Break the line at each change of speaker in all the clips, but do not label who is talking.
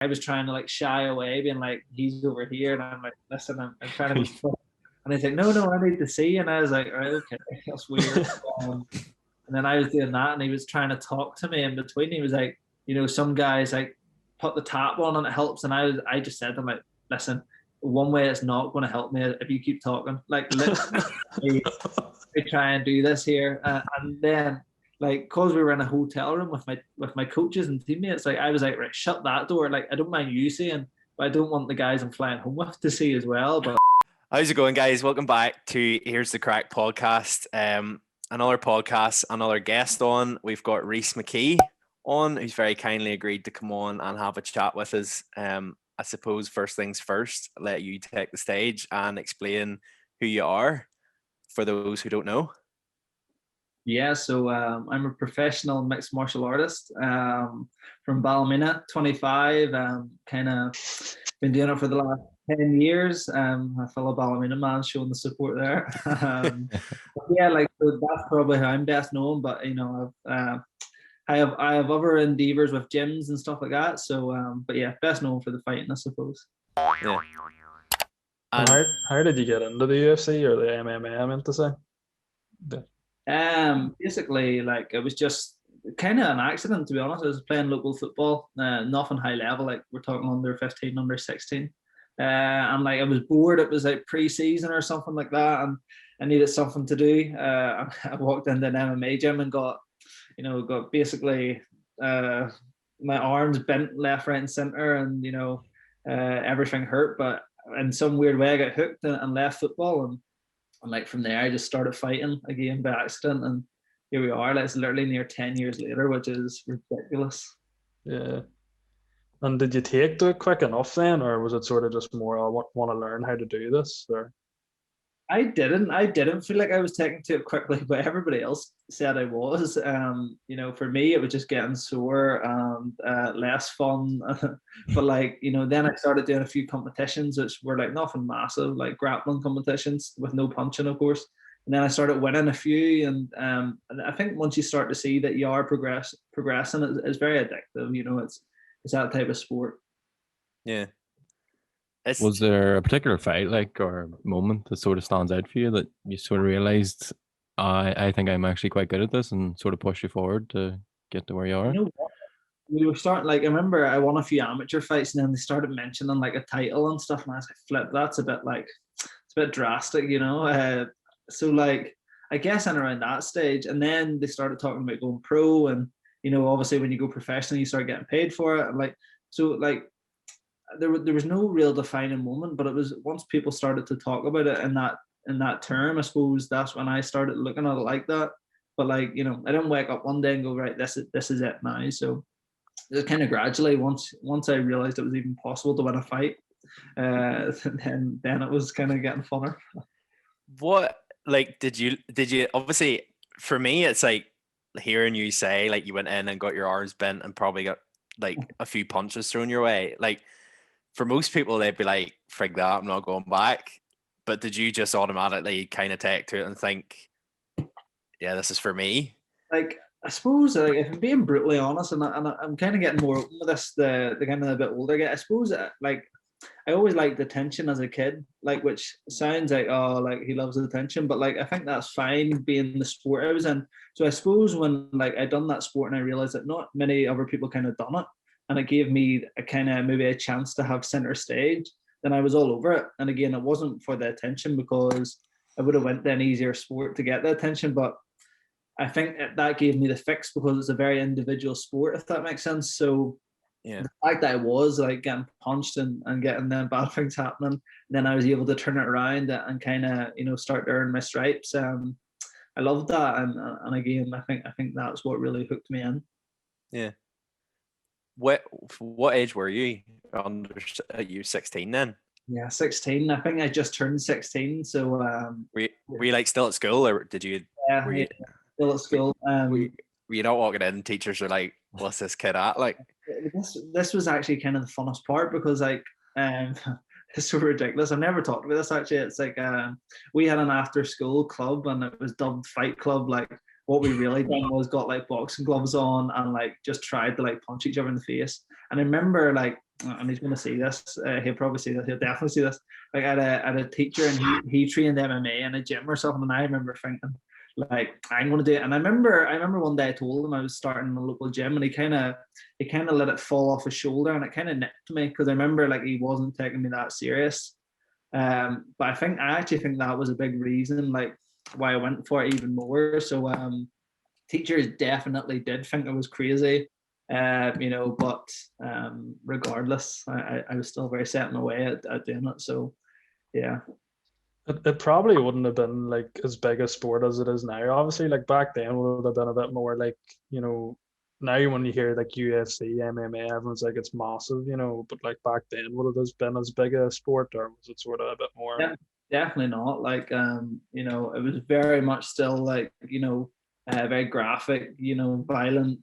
I was trying to like shy away, being like, he's over here, and I'm like, listen, I'm trying to be fun. And he's like, no, I need to see. And I was like, all right, okay, that's weird. And then I was doing that, and he was trying to talk to me in between. He was like, some guys like put the tap on and it helps. And I just said to him, like, listen, one way it's not going to help me if you keep talking. Like, literally, try and do this here. And then, like, because we were in a hotel room with my coaches and teammates, like, I was like, right, shut that door. Like, I don't mind you seeing, but I don't want the guys I'm flying home with to see as well. But
how's it going, guys? Welcome back to Here's the Crack podcast. Another podcast, another guest on. We've got RHYS MCKEE on, who's very kindly agreed to come on and have a chat with us. I suppose first things first, let you take the stage and explain who you are for those who don't know.
Yeah, so I'm a professional mixed martial artist from Ballymena, 25. Kind of been doing it for the last 10 years. A fellow Ballymena man showing the support there. Yeah, like, so that's probably how I'm best known. But I have other endeavors with gyms and stuff like that. So, but yeah, best known for the fighting, I suppose.
Yeah.
And how did you get into the UFC or the MMA? I meant to say.
Basically, like, it was just kind of an accident, to be honest. I was playing local football, nothing high level, like we're talking under 15, under 16. And like I was bored. It was like pre-season or something like that, and I needed something to do. I walked into an MMA gym and got basically my arms bent left, right, and center, and everything hurt. But in some weird way, I got hooked and left football, and like from there, I just started fighting again by accident, and here we are. Like, it's literally near 10 years later, which is ridiculous.
Yeah. And did you take to it quick enough then, or was it sort of just more, I want to learn how to do this? Or
I didn't feel like I was taking to it quickly, but everybody else said I was. For me, it was just getting sore and less fun. But like, then I started doing a few competitions, which were like nothing massive, like grappling competitions with no punching, of course. And then I started winning a few, and I think once you start to see that you are progressing, it's very addictive. It's that type of sport.
Yeah.
Was there a particular fight, like, or moment that sort of stands out for you that you sort of realized, I think I'm actually quite good at this, and sort of push you forward to get to where you are?
You know what? We were starting, like, I remember I won a few amateur fights, and then they started mentioning like a title and stuff, and I was like, flip, that's a bit drastic, so like, I guess in around that stage, and then they started talking about going pro, and obviously when you go professional, you start getting paid for it, and like, so like, there was no real defining moment, but it was once people started to talk about it in that term, I suppose that's when I started looking at it like that. But like, I didn't wake up one day and go, right, this is it now. So it was kind of gradually, once I realized it was even possible to win a fight, then it was kind of getting funner.
What, like, did you obviously, for me, it's like hearing you say like you went in and got your arms bent and probably got like a few punches thrown your way. Like, for most people, they'd be like, frig that, I'm not going back. But did you just automatically kind of take to it and think, yeah, this is for me?
Like, I suppose, like, if I'm being brutally honest, and I'm kind of getting more open with this, the kind of a bit older I get, I suppose, like, I always liked attention as a kid, like, which sounds like, oh, like, he loves attention, but like, I think that's fine being the sport I was in. So I suppose when like I done that sport and I realized that not many other people kind of done it, and it gave me a kind of maybe a chance to have center stage, then I was all over it. And again, it wasn't for the attention, because I would have went to an easier sport to get the attention, but I think that gave me the fix, because it's a very individual sport, if that makes sense. So
yeah,
the fact that I was like getting punched and getting them bad things happening, and then I was able to turn it around and kind of start to earn my stripes. I loved that, and again, I think that's what really hooked me in.
Yeah. What age were you? You 16 then?
Yeah, 16. I think I just turned 16. So
were you like still at school, or did you?
Yeah, still at school.
Were you not walking in? Teachers are like, "What's this kid at?" Like,
this was actually kind of the funnest part, because like it's so ridiculous. I've never talked about this actually. It's like we had an after school club, and it was dubbed Fight Club. Like, what we really done was got like boxing gloves on and like just tried to like punch each other in the face. And I remember like and he's going to see this. He'll probably see this. He'll definitely see this. Like I had a teacher, and he trained MMA in a gym or something, and I remember thinking, like, I'm going to do it. And I remember one day I told him I was starting a local gym, and he kind of let it fall off his shoulder, and it kind of nipped me, because I remember like he wasn't taking me that serious. But I actually think that was a big reason, like, why I went for it even more. So teachers definitely did think I was crazy, but regardless, I was still very set in my way at doing it. So yeah.
It probably wouldn't have been like as big a sport as it is now. Obviously, like back then would have been a bit more like, now when you hear like UFC, MMA, everyone's like it's massive, but like back then would it have been as big a sport, or was it sort of a bit more?
Yeah, definitely not. Like it was very much still like, very graphic, violent.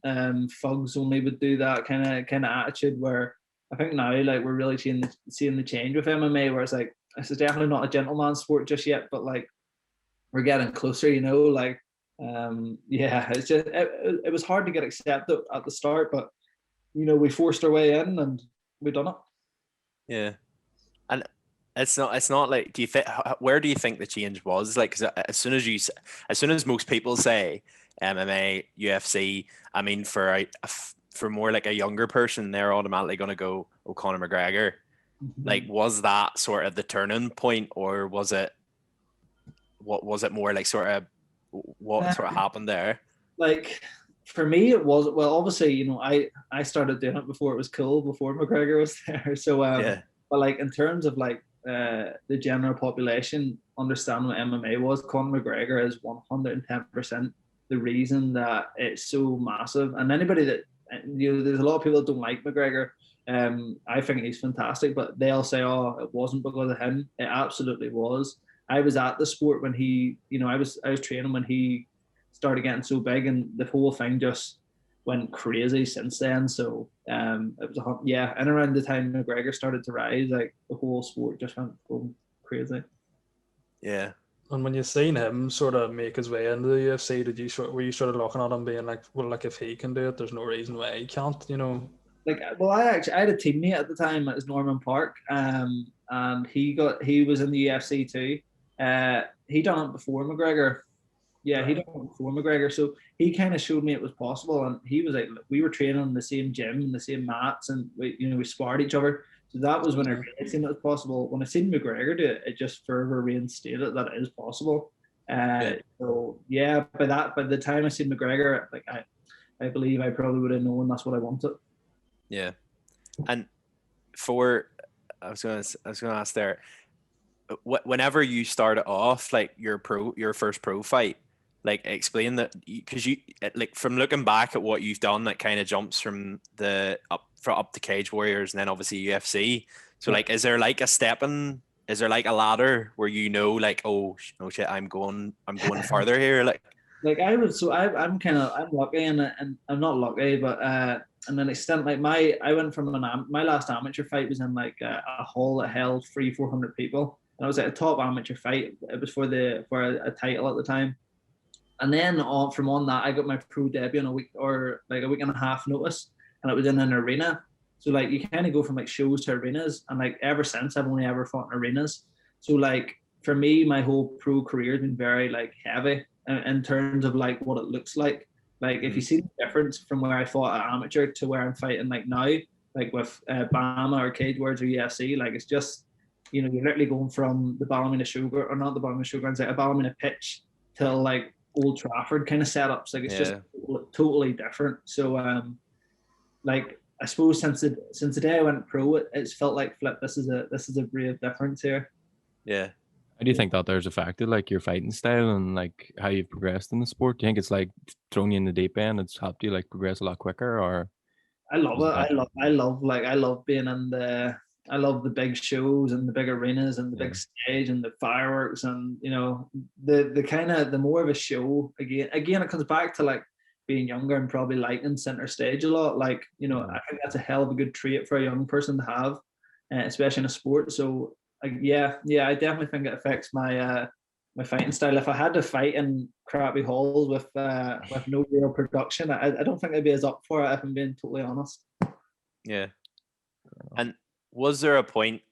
Thugs only would do that kind of attitude, where I think now like we're really seeing the change with MMA, where it's like, this is definitely not a gentleman's sport just yet, but like we're getting closer, like it's just it was hard to get accepted at the start, but we forced our way in and we done it.
Yeah. And it's not like, where do you think the change was? Like, 'cause as soon as most people say MMA, UFC, I mean, for more like a younger person, they're automatically going to go, oh, Conor McGregor.
Mm-hmm.
Like, was that sort of the turning point, or was it more like sort of what sort of happened there?
Like, for me, it was, well, obviously, I started doing it before it was cool, before McGregor was there. So,
yeah.
But like in terms of like the general population understanding what MMA was, Conor McGregor is 110% the reason that it's so massive. And anybody that, there's a lot of people that don't like McGregor. I think he's fantastic, but they'll say, oh, it wasn't because of him. It absolutely was. I was at the sport when he, I was training when he started getting so big, and the whole thing just went crazy since then. So it was and around the time McGregor started to rise, like the whole sport just went crazy.
Yeah.
And when you seen him sort of make his way into the UFC, were you sort of looking at him being like, well, like if he can do it, there's no reason why he can't,
Like, well, I had a teammate at the time. It was Norman Park, and he was in the UFC too. He done it before McGregor. Yeah, he done it before McGregor. So he kind of showed me it was possible, and he was like, we were training in the same gym, the same mats, and we sparred each other. So that was when I really seen it was possible. When I seen McGregor do it, it just further reinstated that it is possible. So yeah, by the time I seen McGregor, like I believe I probably would have known that's what I wanted.
Yeah. And I was gonna ask there, whenever you started off, like your first pro fight, like explain that, because you like, from looking back at what you've done, that kind of jumps from up to Cage Warriors and then obviously UFC. So like, is there like a ladder where like, oh no shit, I'm going farther here, like
I'm lucky, and I'm not lucky, but and an extent, like I went from my last amateur fight was in like a hall that held 300-400 people, and I was at a top amateur fight. It was for a title at the time, and then from that I got my pro debut in a week and a half notice, and it was in an arena. So like you kind of go from like shows to arenas, and like ever since I've only ever fought in arenas. So like for me, my whole pro career has been very like heavy in terms of like what it looks like. Like if you see the difference from where I fought at amateur to where I'm fighting like now, like with Bama or Cage Warriors or UFC, like it's just, you're literally going from the Ballymena Showground, or not the Ballymena Showgrounds, like a Ballymena pitch till like Old Trafford kind of setups. Like it's just totally different. So like I suppose since the day I went pro, it's felt like, flip, this is a brave difference here.
Yeah.
How do you think that there's affected like your fighting style and like how you've progressed in the sport? Do you think it's like thrown you in the deep end? It's helped you like progress a lot quicker, or?
I love it. I love being in I love the big shows and the big arenas and the big stage and the fireworks, and the kind of the more of a show again. It comes back to like being younger and probably liking center stage a lot. Like I think that's a hell of a good trait for a young person to have, especially in a sport. So I definitely think it affects my my fighting style. If I had to fight in crappy halls with no real production, I don't think I'd be as up for it, if I'm being totally honest.
Yeah. And was there a point,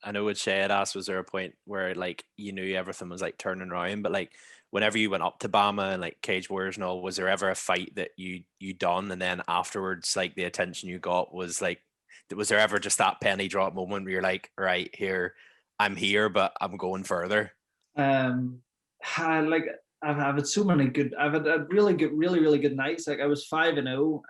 I know what Shay had asked, was there a point where like you knew everything was like turning around, but like whenever you went up to Bama and like Cage Warriors and all, was there ever a fight that you done and then afterwards like the attention you got was like, was there ever just that penny drop moment where you're like, right here, I'm here, but I'm going further?
Like I've had so many good. I've had a really good nights. Like I was 5-0.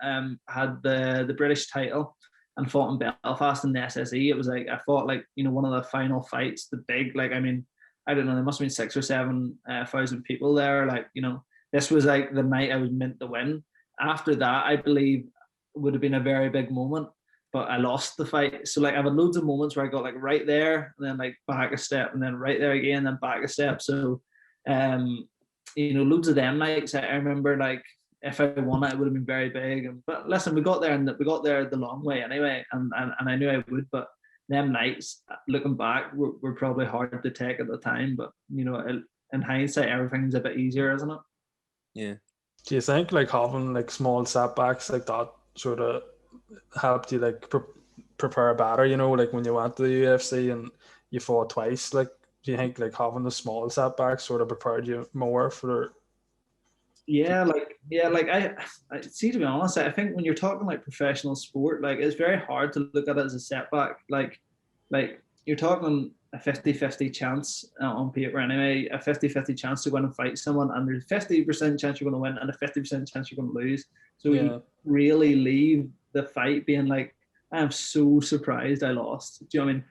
Had the British title and fought in Belfast in the SSE. It was like I fought like one of the final fights, the big like I mean I don't know, there must have been 6,000 or 7,000 people there. Like this was like the night I was meant to win. After that, I believe would have been a very big moment, but I lost the fight. So like I've had loads of moments where I got like right there and then like back a step and then right there again, then back a step. So loads of them nights. I remember like if I won it, it would have been very big. But listen, we got there the long way anyway, and I knew I would. But them nights, looking back, were probably hard to take at the time. But in hindsight, everything's a bit easier, isn't it?
Yeah.
Do you think like having like small setbacks like that sort of helped you like prepare better? Like when you went to the UFC and you fought twice, like do you think like having the small setbacks sort of prepared you more for?
Yeah, I see, to be honest, I think when you're talking like professional sport, like it's very hard to look at it as a setback. Like you're talking a 50-50 chance on paper anyway, a 50-50 chance to go in and fight someone, and there's 50% chance you're going to win and a 50% chance you're going to lose. So you really leave the fight being like, I'm so surprised I lost. Do you know what I mean?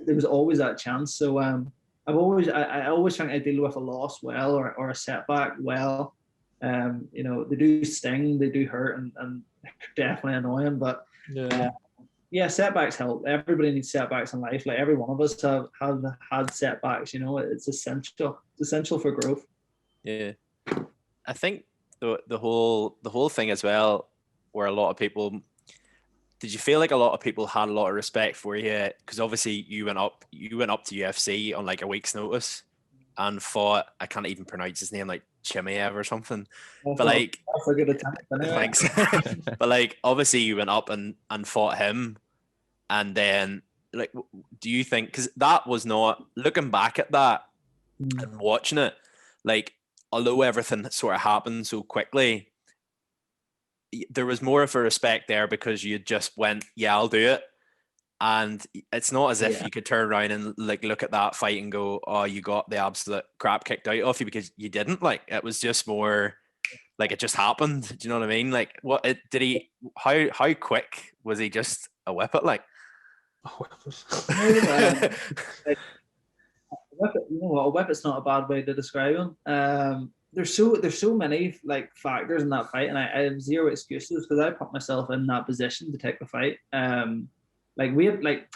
There was always that chance. So I always think I deal with a loss well or a setback well. They do sting, they do hurt, and definitely annoying. But setbacks help. Everybody needs setbacks in life. Like every one of us have had setbacks. It's essential. It's essential for growth.
Yeah, I think the whole thing as well, where a lot of people. Did you feel like a lot of people had a lot of respect for you? Because obviously you went up to UFC on like a week's notice and fought, I can't even pronounce his name, like Chimaev or something. But like,
that's a good attempt. Anyway.
Thanks. But like, obviously you went up and fought him, and then like, do you think? Because that was not, looking back at that and watching it, like, although everything sort of happened so quickly, there was more of a respect there because you just went, yeah, I'll do it. And it's not as if you could turn around and like look at that fight and go, oh, you got the absolute crap kicked out of you, because you didn't. Like, it was just more like it just happened. Do you know what I mean? Like, how quick was he just a whip it? Like,
a whip it's not a bad way to describe him. There's so many like factors in that fight, and I have zero excuses because I put myself in that position to take the fight. We have like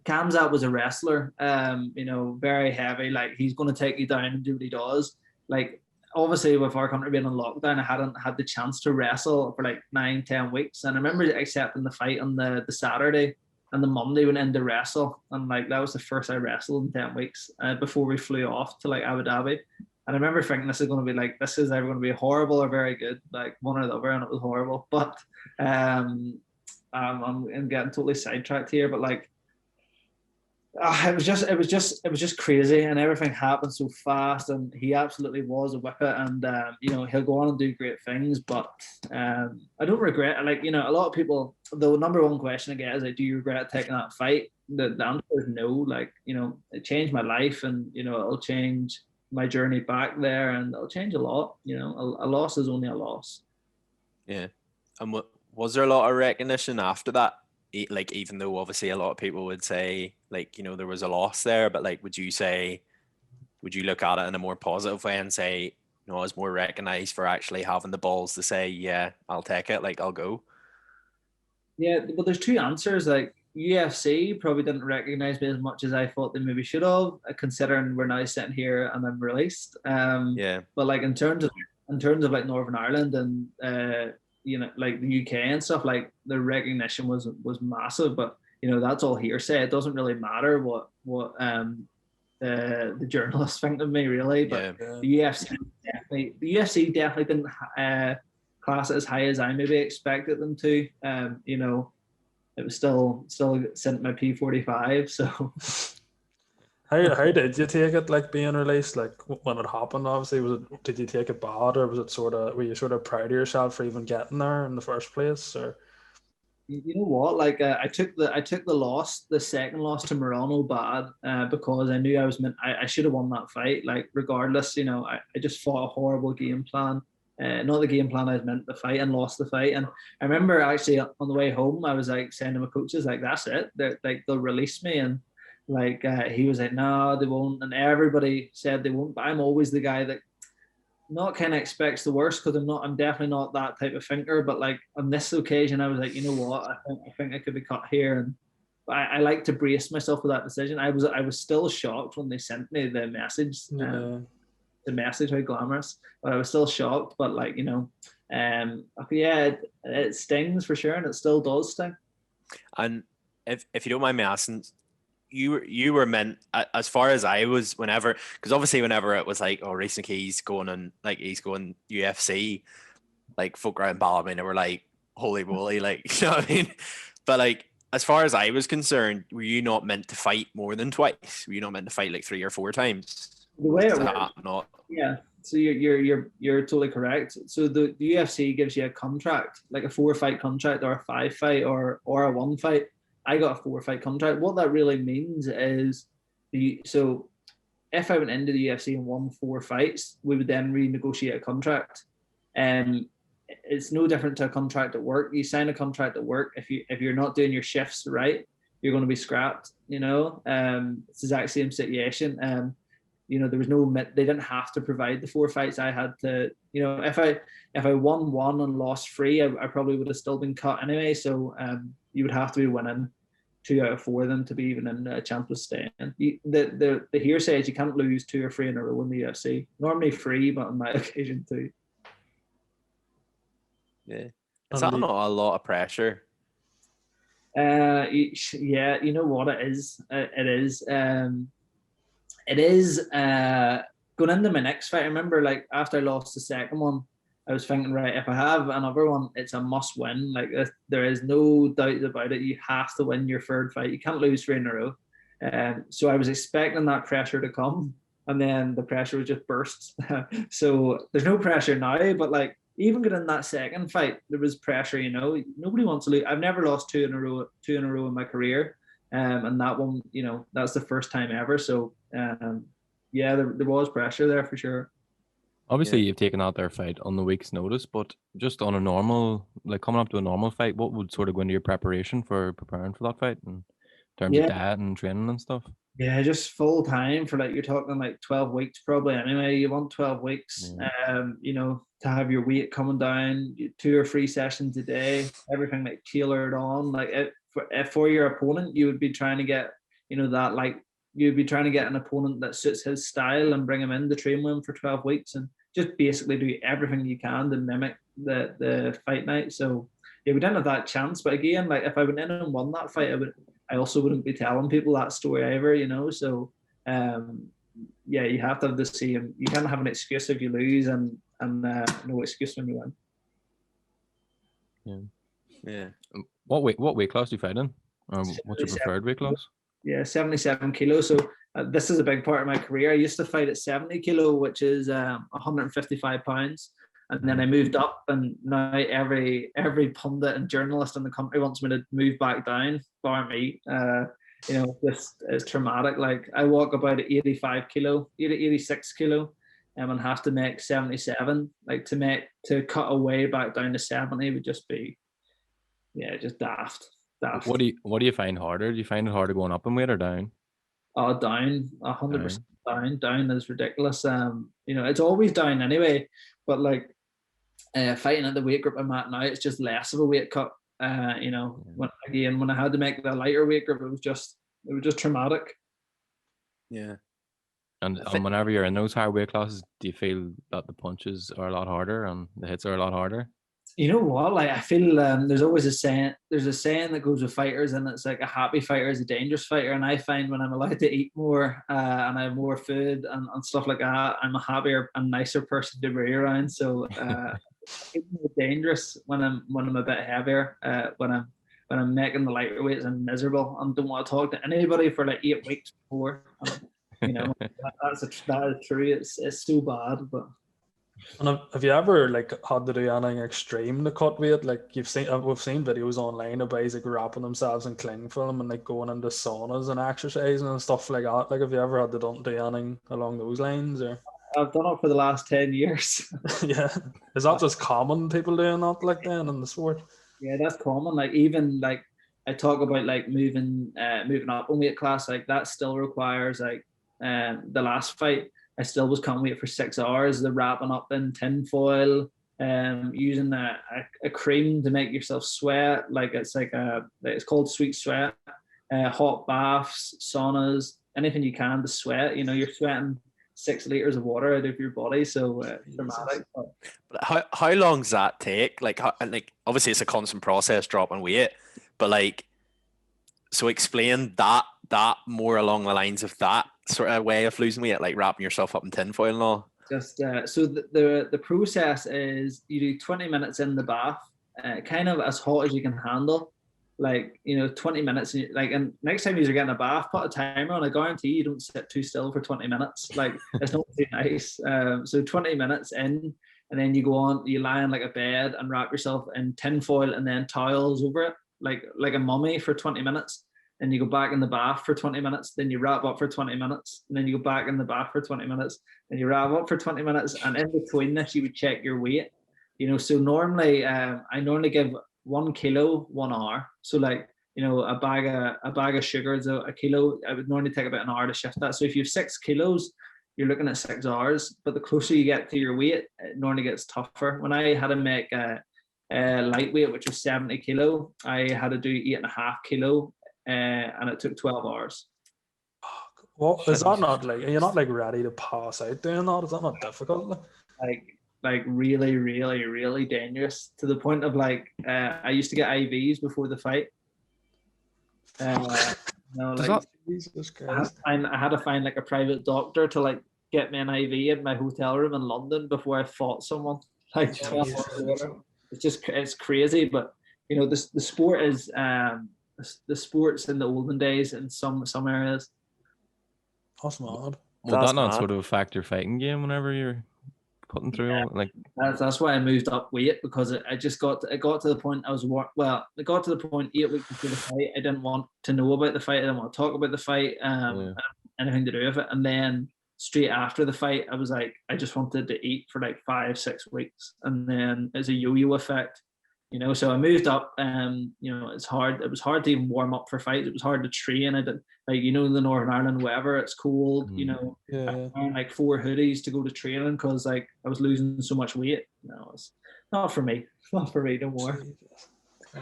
Kamzat was a wrestler, very heavy. Like he's going to take you down and do what he does. Like obviously with our country being in lockdown, I hadn't had the chance to wrestle for like 9-10 weeks, and I remember accepting the fight on the Saturday, and the Monday went in to wrestle, and like that was the first I wrestled in 10 weeks before we flew off to like Abu Dhabi. And I remember thinking this is going to be like, this is either going to be horrible or very good, like one or the other, and it was horrible. But I'm getting totally sidetracked here, but like it was just crazy, and everything happened so fast, and he absolutely was a whippet, and he'll go on and do great things. But I don't regret. Like a lot of people, the number one question I get is like, do you regret taking that fight? The answer is no. Like it changed my life, and it'll change my journey back there, and it'll change a lot. A loss is only a loss.
Yeah. And was there a lot of recognition after that? Like, even though obviously a lot of people would say like, there was a loss there, but like, would you look at it in a more positive way and say, I was more recognized for actually having the balls to say, yeah, I'll take it, like I'll go?
Yeah, well, there's two answers. Like UFC probably didn't recognize me as much as I thought they maybe should have, considering we're now sitting here and I'm released. But like in terms of like Northern Ireland and like the UK and stuff, like the recognition was massive. But that's all hearsay. It doesn't really matter what the journalists think of me, really. But the UFC definitely didn't class it as high as I maybe expected them to. it was still sent my P45. So
How did you take it, like being released, like when it happened? Obviously, did you take it bad, or was it were you sort of proud of yourself for even getting there in the first place? Or
you know what, like I took the loss, the second loss to Morano bad, because I knew I should have won that fight. Like regardless, I just fought a horrible game plan. Not the game plan I was meant to fight, and lost the fight. And I remember actually on the way home, I was like saying to my coaches, like, that's it. They'll release me. And like he was like, no, they won't. And everybody said they won't. But I'm always the guy that not kind of expects the worst, because I'm definitely not that type of thinker. But like on this occasion, I was like, you know what, I think I could be cut here. And I like to brace myself for that decision. I was still shocked when they sent me the message. The message, how glamorous, but I was still shocked. But like, yeah, it stings for sure, and it still does sting.
And if you don't mind me asking, you were meant, as far as I was, because obviously whenever it was like, oh, RHYS MCKEE's going on, like he's going UFC, like folk around Ballymena, they were like, holy moly, like, you know what I mean? But like, as far as I was concerned, were you not meant to fight more than twice? Were you not meant to fight like 3 or 4 times?
The way it works, not. Yeah. So you're totally correct. So the UFC gives you a contract, like a 4-fight contract, or a 5-fight, or a 1-fight. I got a 4-fight contract. What that really means is, so if I went into the UFC and won 4 fights, we would then renegotiate a contract. And it's no different to a contract at work. You sign a contract at work. If you're not doing your shifts right, you're going to be scrapped. It's the exact same situation. There was they didn't have to provide the 4 fights. I had to, if I won 1 and lost 3, I probably would have still been cut anyway. So you would have to be winning 2 out of 4 of them to be even in a chance of staying. The hearsay is you can't lose 2 or 3 in a row in the UFC. Normally 3, but on my occasion 2.
Yeah, is that not a lot of pressure?
Yeah, you know what it is. It is. It is going into my next fight. I remember, like, after I lost the second one, I was thinking, right, if I have another one, it's a must win. Like, there is no doubt about it. You have to win your 3rd fight. You can't lose 3 in a row. So I was expecting that pressure to come, and then the pressure was just burst. So there's no pressure now, but like, even getting that second fight, there was pressure. Nobody wants to lose. I've never lost 2 in a row in my career. And that one, that's the first time ever. So yeah, there was pressure there for sure.
Obviously, you've taken out their fight on the week's notice, but just on a normal, like coming up to a normal fight, what would sort of go into your preparation for preparing for that fight in terms of diet and training and stuff?
Yeah, just full time for, like, you're talking like 12 weeks probably anyway. You want 12 weeks, to have your weight coming down, 2 or 3 sessions a day, everything like tailored on. Like for your opponent, you would be trying to get, that, like, you'd be trying to get an opponent that suits his style and bring him in to train with him for 12 weeks and just basically do everything you can to mimic the fight night. So yeah, we didn't have that chance. But again, like, if I went in and won that fight, I also wouldn't be telling people that story either, So yeah, you have to have the same. You can't have an excuse if you lose, and no excuse when you
win. Yeah. What weight class do you fight in? What's your preferred weight class?
Yeah, 77 kilos. So this is a big part of my career. I used to fight at 70 kilo, which is 155 pounds. And then I moved up, and now every pundit and journalist in the country wants me to move back down, bar me. This is traumatic. Like, I walk about at 85 kilo, 86 kilo, and have to make 77. Like, to cut away back down to 70 would just be, just daft.
What do you find harder? Do you find it harder going up in weight or down?
Oh, down, 100% down is ridiculous. It's always down anyway, but like, fighting at the weight group I'm at now, it's just less of a weight cut. When I had to make the lighter weight group, it was just traumatic.
Yeah.
And whenever you're in those higher weight classes, do you feel that the punches are a lot harder and the hits are a lot harder?
You know what? Like, I feel there's always a saying. There's a saying that goes with fighters, and it's like, a happy fighter is a dangerous fighter. And I find when I'm allowed to eat more and I have more food and stuff like that, I'm a happier and nicer person to be around. So it's more dangerous when I'm a bit heavier. When when I'm making the lighter weights, I'm miserable and don't want to talk to anybody for like 8 weeks before. You know, that is true. It's so bad, but.
And have you ever like had to do anything extreme to cut weight? Like we've seen videos online of guys like wrapping themselves in cling film and like going into saunas and exercising and stuff like that. Like have you ever had to do anything along those lines? Or
I've done it for the last 10 years.
Yeah, is that just common, people doing that like then in the sport?
Yeah, that's common. Like even like I talk about like moving up in weight class, like that still requires like the last fight I still was can't wait for 6 hours. The wrapping up in tinfoil, using a cream to make yourself sweat. Like it's called sweet sweat. Hot baths, saunas, anything you can to sweat. You know, you're sweating 6 liters of water out of your body. So dramatic.
But how long does that take? Like obviously it's a constant process dropping weight, but like, so explain that more along the lines of that sort of way of losing weight, like wrapping yourself up in tinfoil and all.
Just so the process is you do 20 minutes in the bath, kind of as hot as you can handle. Like, you know, 20 minutes, and next time you're getting a bath, put a timer on. I guarantee you don't sit too still for 20 minutes. Like, it's not too nice. So 20 minutes in, and then you lie on like a bed and wrap yourself in tinfoil and then towels over it, like a mummy for 20 minutes. And you go back in the bath for 20 minutes, then you wrap up for 20 minutes, and then you go back in the bath for 20 minutes, and you wrap up for 20 minutes, and in between this, you would check your weight. You know, so normally, I normally give 1 kilo 1 hour. So like, you know, a bag of sugar is a kilo. I would normally take about an hour to shift that. So if you have 6 kilos, you're looking at 6 hours. But the closer you get to your weight, it normally gets tougher. When I had to make a lightweight, which was 70 kilo, I had to do 8.5 kilo. And it took 12 hours.
Well, is that not like, are you not like ready to pass out doing that? Is that not difficult?
Like really, really, really dangerous, to the point of like, I used to get IVs before the fight.
Jesus Christ.
I had to find like a private doctor to like get me an IV in my hotel room in London before I fought someone. Like, it's crazy, but you know, the sport is the sports in the olden days in some areas.
That's mad.
Well, that not sort of affect your fighting game whenever you're putting through all, like
that's why I moved up weight, because it got to the point it got to the point 8 weeks before the fight I didn't want to know about the fight. I didn't want to talk about the fight, anything to do with it. And then straight after the fight, I was like, I just wanted to eat for like 5-6 weeks, and then it's a yo-yo effect. You know, so I moved up, you know, it was hard to even warm up for fights. It was hard to train. I did, like, you know, in the Northern Ireland weather, it's cold, you know, I found like 4 hoodies to go to training because like I was losing so much weight. No, it's not for me. It's not for me no more.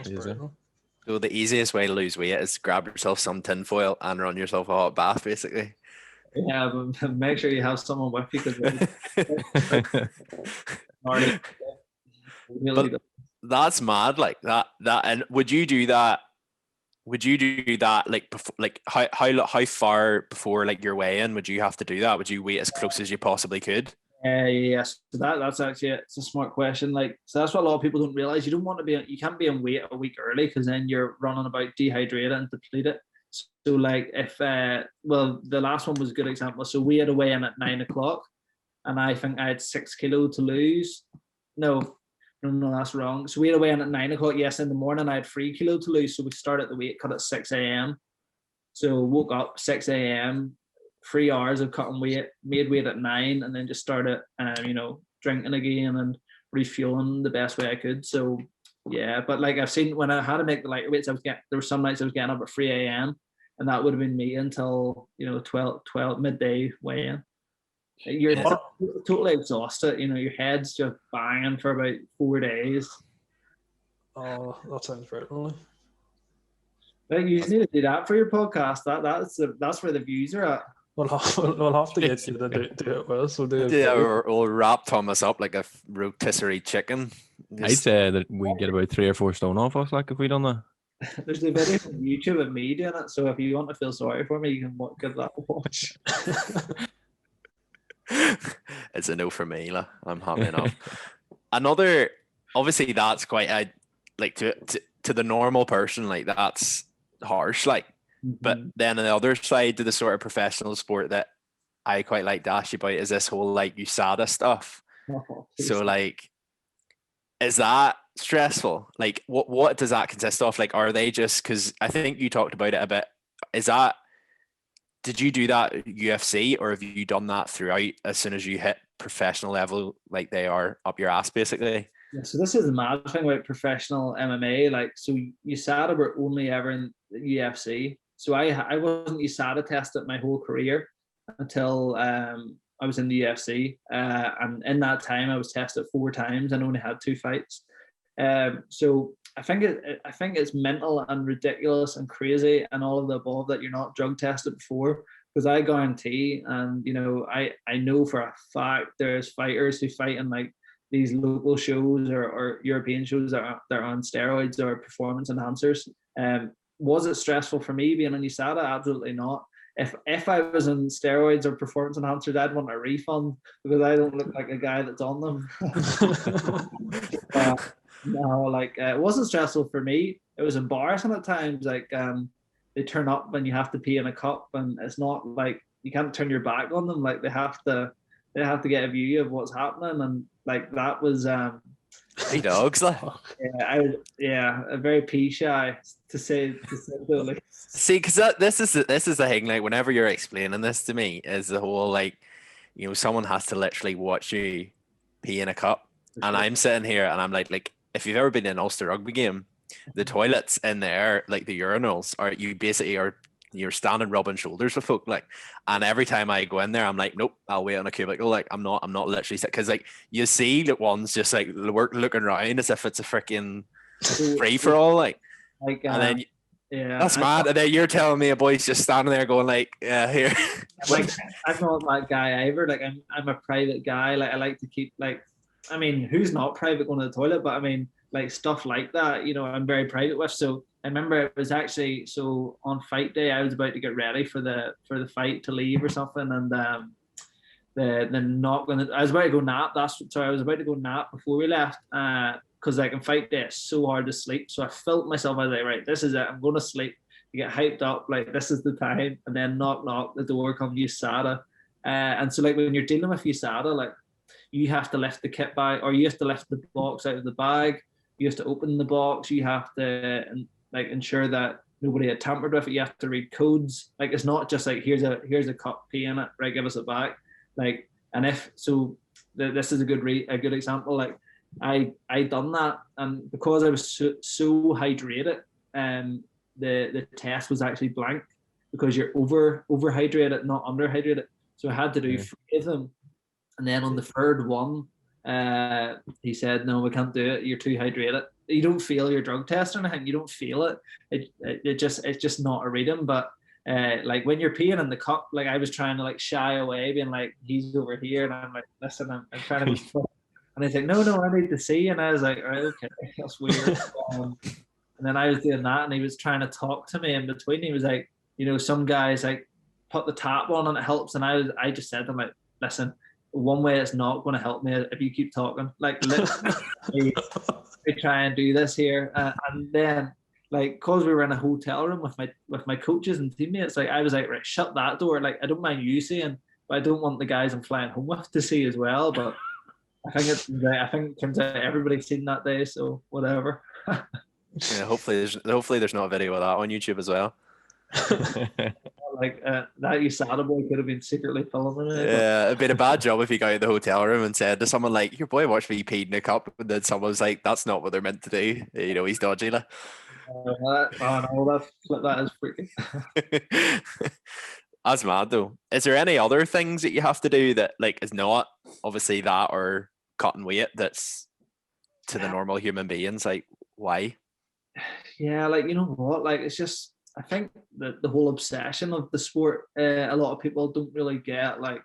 So the easiest way to lose weight is grab yourself some tinfoil and run yourself a hot bath, basically.
Yeah, but make sure you have someone with you, because really
that's mad, like that. And would you do that like before, like how far before like your weigh-in would you have to do that? Would you wait as close as you possibly could?
Yes, so that's actually it's a smart question. Like, so that's what a lot of people don't realize. You can't be on weight a week early, because then you're running about dehydrated and depleted. So like if the last one was a good example. So we had a weigh-in at 9 o'clock, and I think I had 6 kilo to lose. No, that's wrong. So we had a weigh-in at 9 o'clock. Yes, in the morning I had 3 kilo to lose. So we started the weight cut at 6 a.m. So woke up 6 a.m., 3 hours of cutting weight, made weight at 9, and then just started, you know, drinking again and refueling the best way I could. So yeah, but like I've seen when I had to make the lighter weights, there were some nights I was getting up at 3 a.m. and that would have been me until, you know, 12 midday weigh-in. You're totally exhausted. You know, your head's just banging for about 4 days.
Oh, that sounds brutal.
Like, you need to do that for your podcast. That's where the views are at.
We'll have to get you to do it well. So
we'll wrap Thomas up like a rotisserie chicken.
I'd say that we get about 3 or 4 stone off us, like, if we done that.
There's a video on YouTube of me doing it, so if you want to feel sorry for me, you can give that a watch.
It's a no for me. I'm happy enough. Another, obviously, that's quite like to the normal person, like that's harsh. Like, but then on the other side to the sort of professional sport that I quite like to ask you about is this whole like USADA stuff. So like, is that stressful? Like, what does that consist of? Like, are they just, because I think you talked about it a bit, is that, did you do that at UFC, or have you done that throughout as soon as you hit professional level, like they are up your ass basically?
Yeah, so this is the mad thing about professional MMA. Like, so USADA were only ever in the UFC. So I wasn't USADA tested my whole career until I was in the UFC. And in that time, I was tested 4 times and only had 2 fights. So I think it's mental and ridiculous and crazy and all of the above that you're not drug tested before. Because I guarantee, and you know, I know for a fact there's fighters who fight in like these local shows or European shows that are on steroids or performance enhancers. Was it stressful for me being on USADA? Absolutely not. If I was on steroids or performance enhancers, I'd want a refund because I don't look like a guy that's on them. No, like it wasn't stressful for me. It was embarrassing at times. Like they turn up and you have to pee in a cup, and it's not like you can't turn your back on them. Like they have to get a view of what's happening, and like that was
Hey dogs, like.
Yeah, a very pee shy to say the least.
See, because this is the thing. Like, whenever you're explaining this to me, is the whole like, you know, someone has to literally watch you pee in a cup, and I'm sitting here and I'm like, if you've ever been in an Ulster rugby game, the toilets in there, like the urinals, are you basically are. You're standing rubbing shoulders with folk, like, and every time I go in there, I'm like, nope, I'll wait on a cubicle. Like, I'm not literally sick, because like you see that one's just like looking around as if it's a freaking free for all, like and then
yeah,
that's mad. And then you're telling me a boy's just standing there going like, yeah, here.
Like I'm not that guy either. Like I'm a private guy. Like I like to keep like, I mean, who's not private going to the toilet? But I mean, like stuff like that, you know, I'm very private with. So I remember it was actually, so on fight day, I was about to get ready for the fight to leave or something, and I was about to go nap. I was about to go nap before we left, because like in fight day, it's so hard to sleep. So I felt myself. I was like, right, this is it. I'm going to sleep. You get hyped up, like this is the time, and then knock, the door comes USADA, and so like when you're dealing with USADA, like you have to lift the kit bag, or you have to lift the box out of the bag. You have to open the box. You have to like ensure that nobody had tampered with it. You have to read codes. Like it's not just like here's a cup, pee in it, right? Give us it back. Like, and if so, this is a good example. Like I done that, and because I was so hydrated, the test was actually blank because you're overhydrated, not underhydrated. So I had to do 3 of them, and then on the 3rd one, he said, no, we can't do it. You're too hydrated. You don't feel your drug test or anything. You don't feel it. It's just not a reading. But like when you're peeing in the cup, like I was trying to like shy away, being like, he's over here, and I'm like, listen, I'm trying to be fun. And he's like, no, I need to see. And I was like, right, okay, that's weird. And then I was doing that, and he was trying to talk to me in between. He was like, you know, some guys like put the tap on and it helps, and I just said to him like, listen, one way it's not going to help me if you keep talking. Like, literally, I try and do this here, and then like because we were in a hotel room with my coaches and teammates, like I was like, right, shut that door. Like I don't mind you seeing, but I don't want the guys I'm flying home with to see as well. But I think it turns out everybody's seen that day, so whatever.
Yeah, hopefully there's not a video of that on YouTube as well.
Like that USADA boy could have been secretly filming it.
Yeah, it'd been a bad job if you got in the hotel room and said to someone like, your boy watched me peed in a cup, and then someone was like, that's not what they're meant to do. You know, he's dodgy. Like.
That is freaking.
That's mad though. Is there any other things that you have to do that like is not obviously that or cutting weight that's to the normal human beings? Like why?
Yeah, like you know what? Like it's just, I think that the whole obsession of the sport, a lot of people don't really get. Like,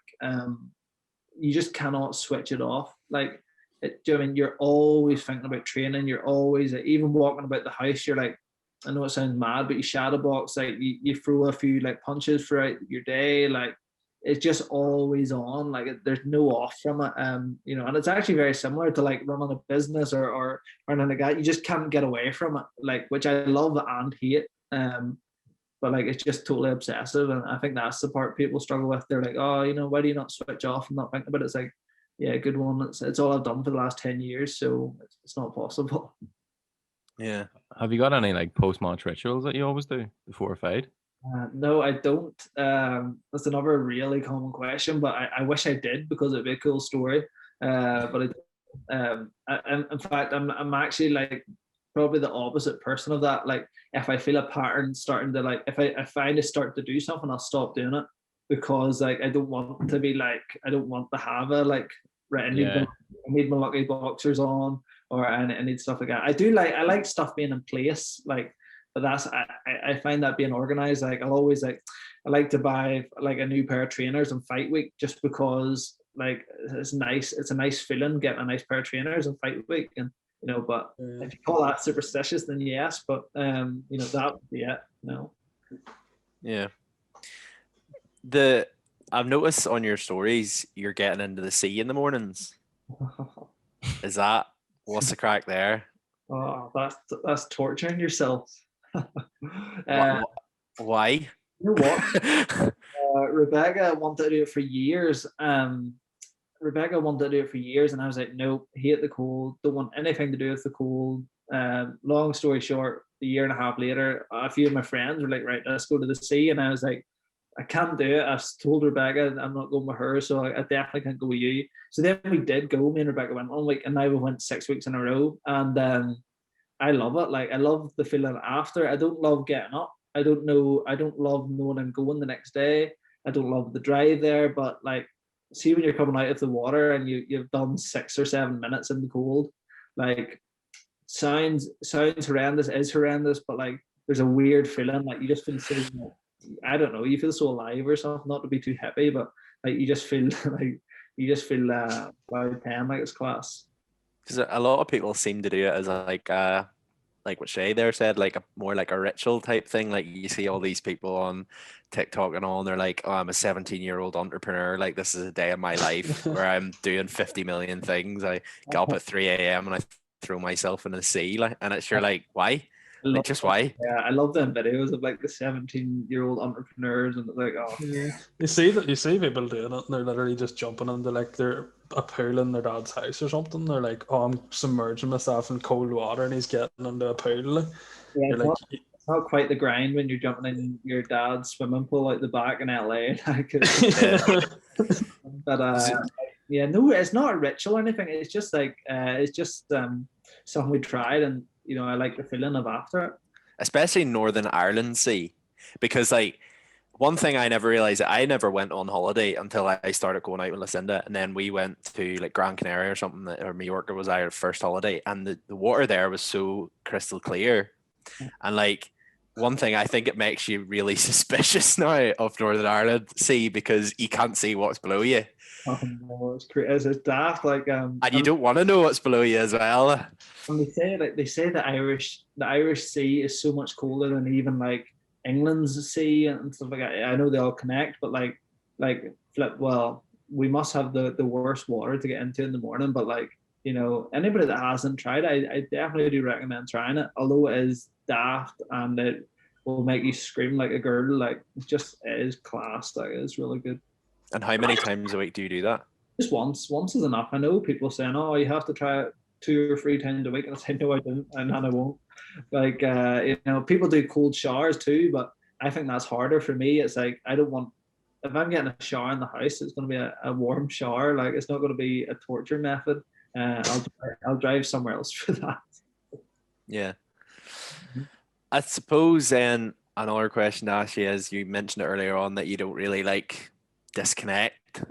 you just cannot switch it off. Like, I mean, you're always thinking about training. You're always, even walking about the house, you're like, I know it sounds mad, but you shadow box, like you throw a few like punches throughout your day. Like, it's just always on. Like there's no off from it. You know, and it's actually very similar to like running a business or anything like that. You just can't get away from it. Like, which I love and hate. But like it's just totally obsessive, and I think that's the part people struggle with. They're like, oh, you know, why do you not switch off and not think about it? It's like, yeah, good one. It's all I've done for the last 10 years, so it's not possible.
Yeah.
Have you got any like post-match rituals that you always do before a fight?
No, I don't. That's another really common question, but I wish I did, because it'd be a cool story. But in fact, I'm actually like probably the opposite person of that. Like if I feel a pattern starting to like, if I just start to do something, I'll stop doing it, because like I don't want to be like, I don't want to have a like, right, I need my lucky boxers on, or I need stuff like that. I like stuff being in place, like. But that's I find that being organized, like I'll always like, I like to buy like a new pair of trainers on fight week, just because like it's nice. It's a nice feeling getting a nice pair of trainers on fight week, and you know. But if you call that superstitious, then yes. But you know, that would be it. No.
Yeah. I've noticed on your stories you're getting into the sea in the mornings. Is that what's the crack there?
Oh, that's torturing yourself.
Why?
You know what? Rebecca wanted to do it for years. And I was like, nope, hate the cold, don't want anything to do with the cold. Long story short, a year and a half later, a few of my friends were like, right, let's go to the sea. And I was like, I can't do it. I've told Rebecca I'm not going with her, so I definitely can't go with you. So then we did go. Me and Rebecca went 1 week, and now we went 6 weeks in a row. And I love it. Like I love the feeling after. I don't love getting up. I don't love knowing I'm going the next day. I don't love the drive there. But like, see when you're coming out of the water and you've done 6 or 7 minutes in the cold, like sounds horrendous, is horrendous, but like there's a weird feeling. Like you just feel so, I don't know, you feel so alive or something. Not to be too happy, but like you just feel wow, 10, like it's class.
Because a lot of people seem to do it as like what Shay there said, like more like a ritual type thing. Like you see all these people on TikTok and all, and they're like, oh, I'm a 17-year-old entrepreneur. Like this is a day of my life where I'm doing 50 million things. I get up at 3 a.m. and I throw myself in the sea. Like, and it's like, why? Like, just why?
Yeah, I love them videos of like the 17-year-old entrepreneurs, and like, oh
yeah. You see people doing it, and they're literally just jumping into like a pool in their dad's house or something. They're like, oh, I'm submerging myself in cold water, and he's getting into a pool.
Yeah, it's not quite the grind when you're jumping in your dad's swimming pool out the back in LA. But yeah, no, it's not a ritual or anything. It's just like something we tried, and you know, I like the feeling of after it.
Especially Northern Ireland Sea, because like one thing I never realized, I never went on holiday until I started going out with Lucinda, and then we went to like Gran Canaria or something, or Mallorca was our first holiday, and the water there was so crystal clear. And like one thing, I think it makes you really suspicious now of Northern Ireland Sea, because you can't see what's below you.
Oh no, it's daft. Like
and you don't want to know what's below you as well.
And they say the Irish Sea is so much colder than even like England's sea and stuff like that. I know they all connect, but like well, we must have the worst water to get into in the morning. But like, you know, anybody that hasn't tried it, I definitely do recommend trying it. Although it is daft and it will make you scream like a girl, like it is class. Like it's really good.
And how many times a week do you do that?
Just once. Once is enough. I know people saying, oh, you have to try it 2 or 3 times a week, and I say, no, I don't, and I won't. Like, you know, people do cold showers too, but I think that's harder for me. It's like, I don't want, if I'm getting a shower in the house, it's going to be a warm shower. Like, it's not going to be a torture method. I'll drive somewhere else for that. Yeah.
I suppose then another question to ask you is, you mentioned earlier on that you don't really like disconnect,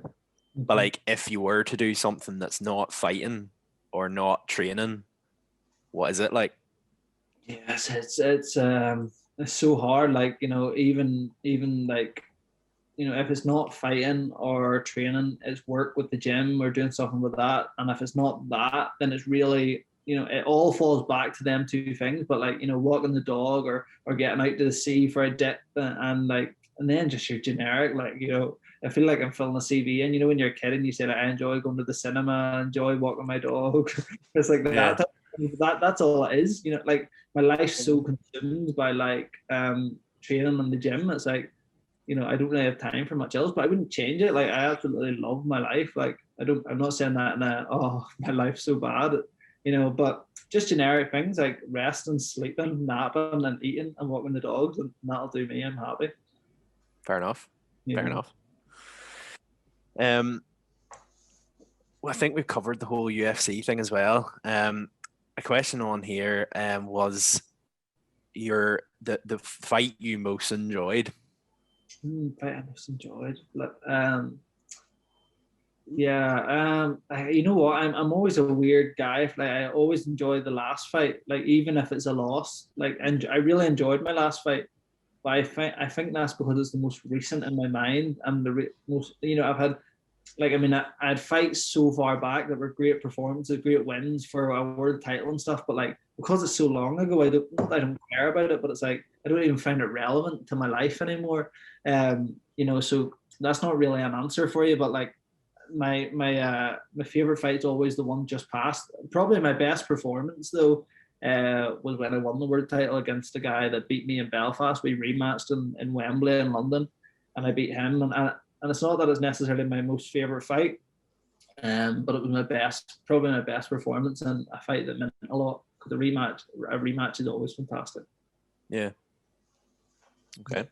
but like if you were to do something that's not fighting or not training, what is it like?
Yes, it's so hard. Like, you know, even like, you know, if it's not fighting or training, it's work with the gym or doing something with that. And if it's not that, then it's really, you know, it all falls back to them 2 things. But like, you know, walking the dog or getting out to the sea for a dip and like And then just your generic, like, you know, I feel like I'm filling a CV. And, you know, when you're a kid and you say, like, I enjoy going to the cinema, I enjoy walking my dog. It's like
Yeah.
that's all it is. You know, like my life's so consumed by like training in the gym. It's like, you know, I don't really have time for much else, but I wouldn't change it. Like I absolutely love my life. Like I'm not saying that in a, oh, my life's so bad, you know, but just generic things like resting, sleeping, napping and eating and walking the dogs, and that'll do me. I'm happy.
Fair enough.
Yeah.
Fair enough. Well, I think we've covered the whole UFC thing as well. A question on here was the fight you most enjoyed.
Fight I most enjoyed. Look, yeah, you know what? I'm always a weird guy. Like I always enjoy the last fight, like even if it's a loss. Like, and I really enjoyed my last fight, but I think that's because it's the most recent in my mind and the most. You know, I've had, like, I mean, I had fights so far back that were great performances, great wins for a world title and stuff. But like because it's so long ago, I don't care about it. But it's like I don't even find it relevant to my life anymore. You know, so that's not really an answer for you. But like my favorite fight's always the one just past. Probably my best performance though was when I won the world title against a guy that beat me in Belfast. We rematched in Wembley in London, and I beat him. And it's not that it's necessarily my most favorite fight, but it was probably my best performance and a fight that meant a lot. Because a rematch is always fantastic.
Yeah. Okay.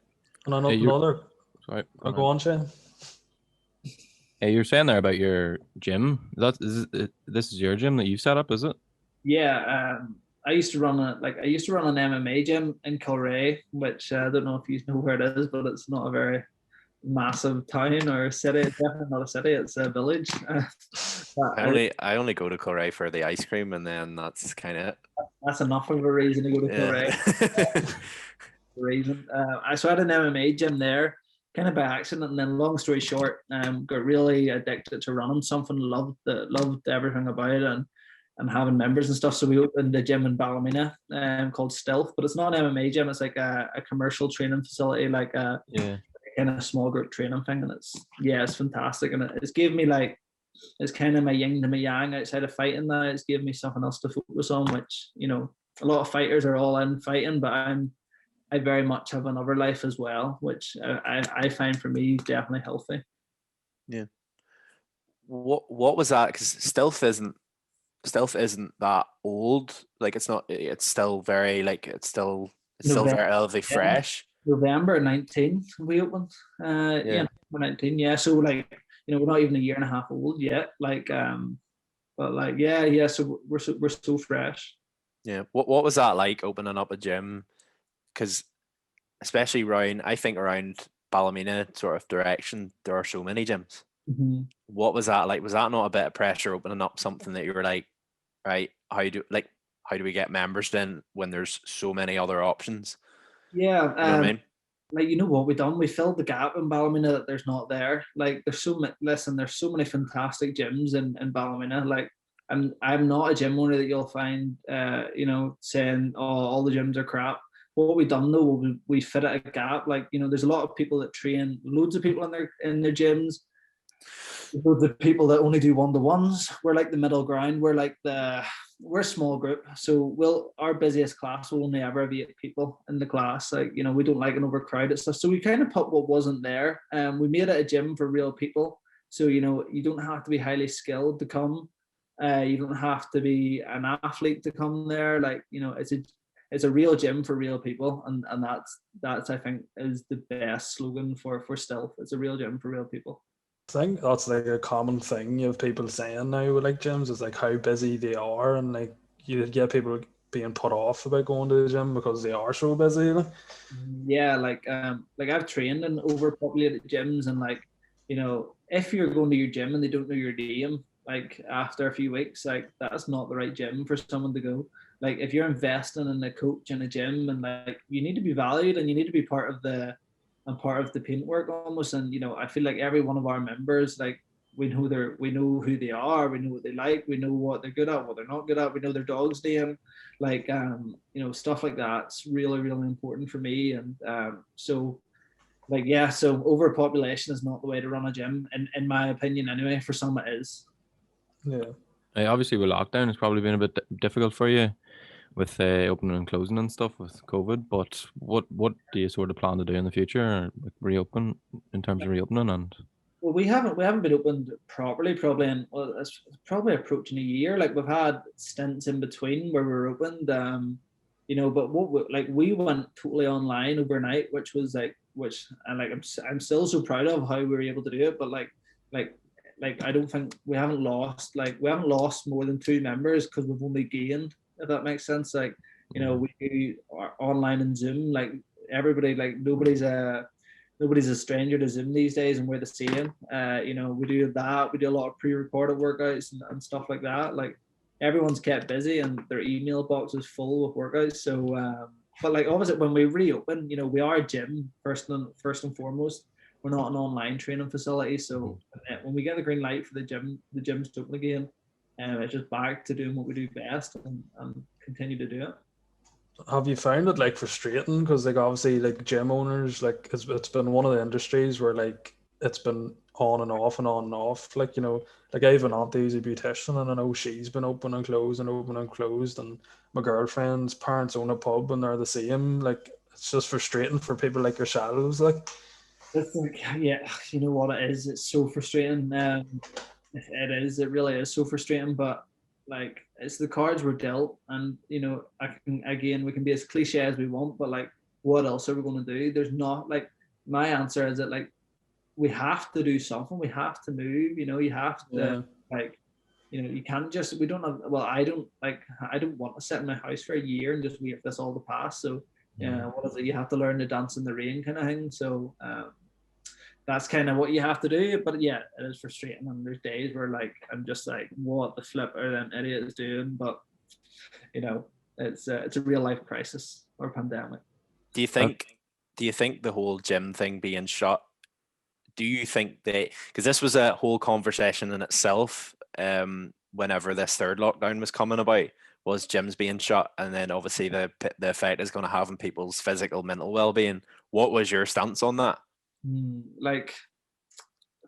And another.
Sorry.
Go on, Shane.
Hey, you're saying there about your gym. This is your gym that you set up, is it?
Yeah, I used to run an MMA gym in Kilray, which I don't know if you know where it is, but it's not a very massive town or city. It's definitely not a city; it's a village.
I only go to Korea for the ice cream, and then that's kind of it.
That's enough of a reason to go to Kilray. Reason. So I had an MMA gym there, kind of by accident, and then long story short, got really addicted to running something, loved everything about it, and having members and stuff. So we opened a gym in Ballymena called Stealth, but it's not an MMA gym. It's like a commercial training facility, like a kind of small group training thing, and it's fantastic, and it's gave me like, it's kind of my yin to my yang outside of fighting. Now it's given me something else to focus on, which, you know, a lot of fighters are all in fighting, but I very much have another life as well, which I find for me definitely healthy.
Yeah. What was that? Because Stealth isn't that old. Like it's still very like it's still very relatively fresh.
November 19 we opened. Yeah, we're 19. Yeah, so like, you know, we're not even a year and a half old yet. Like, but like, yeah. So we're so fresh.
Yeah. What was that like opening up a gym? Because especially around Ballymena sort of direction, there are so many gyms.
Mm-hmm.
What was that like? Was that not a bit of pressure opening up something that you were like, right, how do we get members then when there's so many other options?
Yeah.
You know what I mean?
Like, you know what we done? We filled the gap in Ballymena that there's not there. Like there's so many fantastic gyms in Ballymena. Like I'm not a gym owner that you'll find you know, saying, oh, all the gyms are crap. What we done though, we fit at a gap. Like, you know, there's a lot of people that train, loads of people in their gyms. The people that only do one-to-ones, we're like the middle ground. We're a small group, so our busiest class will only ever have 8 people in the class. Like, you know, we don't like an overcrowded stuff, so we kind of put what wasn't there. We made it a gym for real people, so, you know, you don't have to be highly skilled to come. You don't have to be an athlete to come there. Like, you know, it's a real gym for real people, and that's I think is the best slogan for Stealth. It's a real gym for real people.
I think that's like a common thing you have people saying now with like gyms, is like how busy they are, and like you get people being put off about going to the gym because they are so busy.
Yeah, like I've trained in overpopulated gyms, and like, you know, if you're going to your gym and they don't know your name, like after a few weeks, like that's not the right gym for someone to go. Like if you're investing in a coach in a gym, and like you need to be valued and you need to be part of the paintwork almost. And, you know, I feel like every one of our members, like we know who they are, we know what they like, we know what they're good at, what they're not good at, we know their dog's name, like you know, stuff like that's really, really important for me. And so like, yeah, so overpopulation is not the way to run a gym, in my opinion anyway. For some it is.
Yeah.
Obviously with lockdown it's probably been a bit difficult for you with opening and closing and stuff with COVID, but what do you sort of plan to do in the future with reopen, in terms of reopening? And
Well, we haven't been opened properly probably in, well, it's probably approaching a year. Like, we've had stints in between where we're opened, but we went totally online overnight, which was like, and like I'm still so proud of how we were able to do it. But like I don't think we haven't lost more than 2 members because we've only gained, if that makes sense. Like, we do online and Zoom, like everybody, like nobody's a stranger to Zoom these days, and we're the same. We do that. We do a lot of pre-recorded workouts and stuff like that. Like, everyone's kept busy and their email box is full with workouts. So, but like obviously when we reopen, we are a gym first and foremost. We're not an online training facility. So when we get the green light for the gym's open again, it's just back to doing what we do best and continue to do it.
Have you found it like frustrating? Because like obviously like gym owners, like it's been one of the industries where like it's been on and off and on and off. Like, like I have an auntie who's a beautician, and I know she's been open and closed and open and closed, and my girlfriend's parents own a pub and they're the same. Like, it's just frustrating for people like yourselves. Like,
it's like, yeah, you know what it is. It's so frustrating. It is. It really is so frustrating. But like, it's the cards we're dealt, and we can be as cliche as we want, but like, what else are we going to do? There's not, like, my answer is that like, we have to do something. We have to move. You have to you can't just. We don't have. Well, I don't want to sit in my house for a year and just wait for this all to pass. So what is it? You have to learn to dance in the rain, kind of thing. So that's kind of what you have to do. But yeah, it is frustrating, and there's days where like I'm just like, what the flip are them idiots doing? But it's a real life crisis or pandemic.
Do you think the whole gym thing being shut? Do you think because this was a whole conversation in itself, whenever this third lockdown was coming about, was gyms being shut, and then obviously the effect it's going to have on people's physical, mental well-being. What was your stance on that?
Like,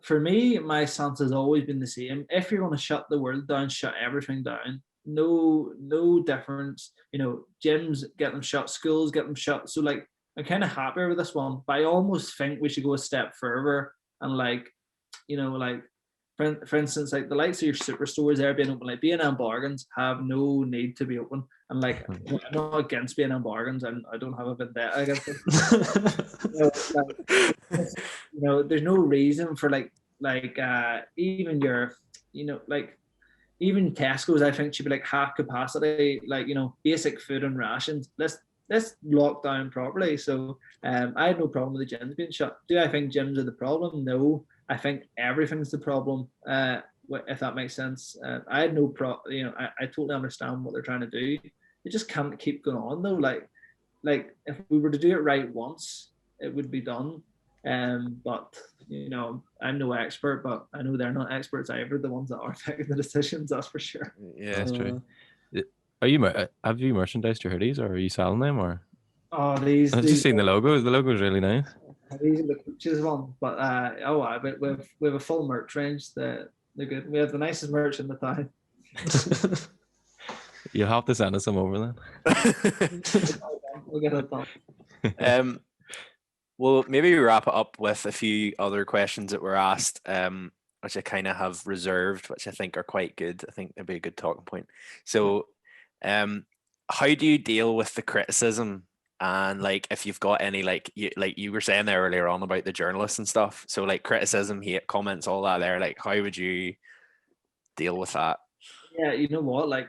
for me, my stance has always been the same. If you're going to shut the world down, shut everything down. No difference. Gyms, get them shut. Schools, get them shut. So like, I'm kind of happy with this one, but I almost think we should go a step further and like, for instance, like the likes of your superstores there being open, like B&M bargains have no need to be open. And like, I'm not against B&M bargains, and I don't have a vendetta against them. There's no reason for even your, even Tesco's, I think, should be like half capacity, like, basic food and rations. Let's lock down properly. So I had no problem with the gyms being shut. Do I think gyms are the problem? No. I think everything's the problem, if that makes sense. I had no problem. I totally understand what they're trying to do. It just can't keep going on though. Like if we were to do it right once, it would be done. But I'm no expert, but I know they're not experts either, the ones that are taking the decisions, that's for sure.
Yeah,
that's true. Have you merchandised your hoodies, or are you selling them, or?
Oh, these.
I've just seen the logo. The logo is really nice.
These are the coaches one, but we have a full merch range. They're good. We have the nicest merch in the town.
You'll have to send us some over then.
We'll get it done.
Well, maybe we wrap it up with a few other questions that were asked, which I kind of have reserved, which I think are quite good. I think they'd be a good talking point. So, how do you deal with the criticism? And like, if you've got any, like you were saying there earlier on about the journalists and stuff. So like criticism, hate comments, all that there, like how would you deal with that?
Yeah, you know what? Like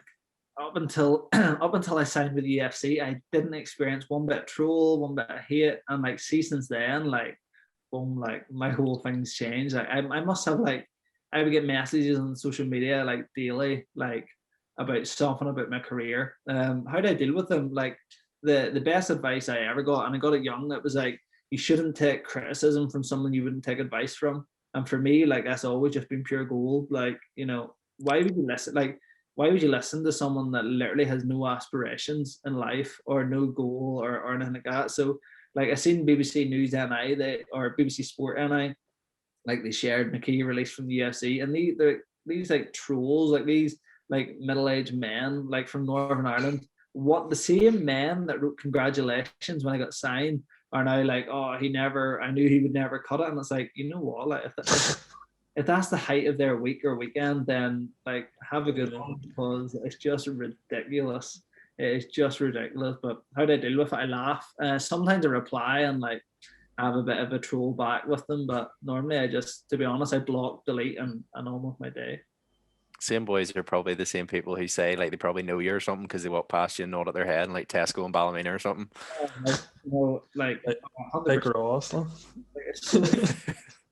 up until I signed with the UFC, I didn't experience one bit of troll, one bit of hate. And like, see, since then, like, boom, like my whole thing's changed. Like I must have I would get messages on social media like daily, like about something about my career. How do I deal with them? Like the best advice I ever got, and I got it young, it was like, you shouldn't take criticism from someone you wouldn't take advice from. And for me, like, that's always just been pure gold. Like, why would you listen? Like, why would you listen to someone that literally has no aspirations in life or no goal or anything like that? So like I seen BBC News NI, or BBC Sport NI, like they shared McKee released from the UFC, and these like trolls, like these like middle-aged men, like from Northern Ireland, what the same men that wrote congratulations when I got signed are now like, oh, I knew he would never cut it. And it's like, you know what, like if that's the height of their week or weekend, then like have a good one, because it's just ridiculous. It's just ridiculous. But how do I deal with it? I laugh. Sometimes I reply and like have a bit of a troll back with them, but normally I just, to be honest, I block, delete, and on with my day.
Same boys are probably the same people who say like they probably know you or something because they walk past you and nod at their head, and like Tesco and Ballymena or something.
Like
Ross.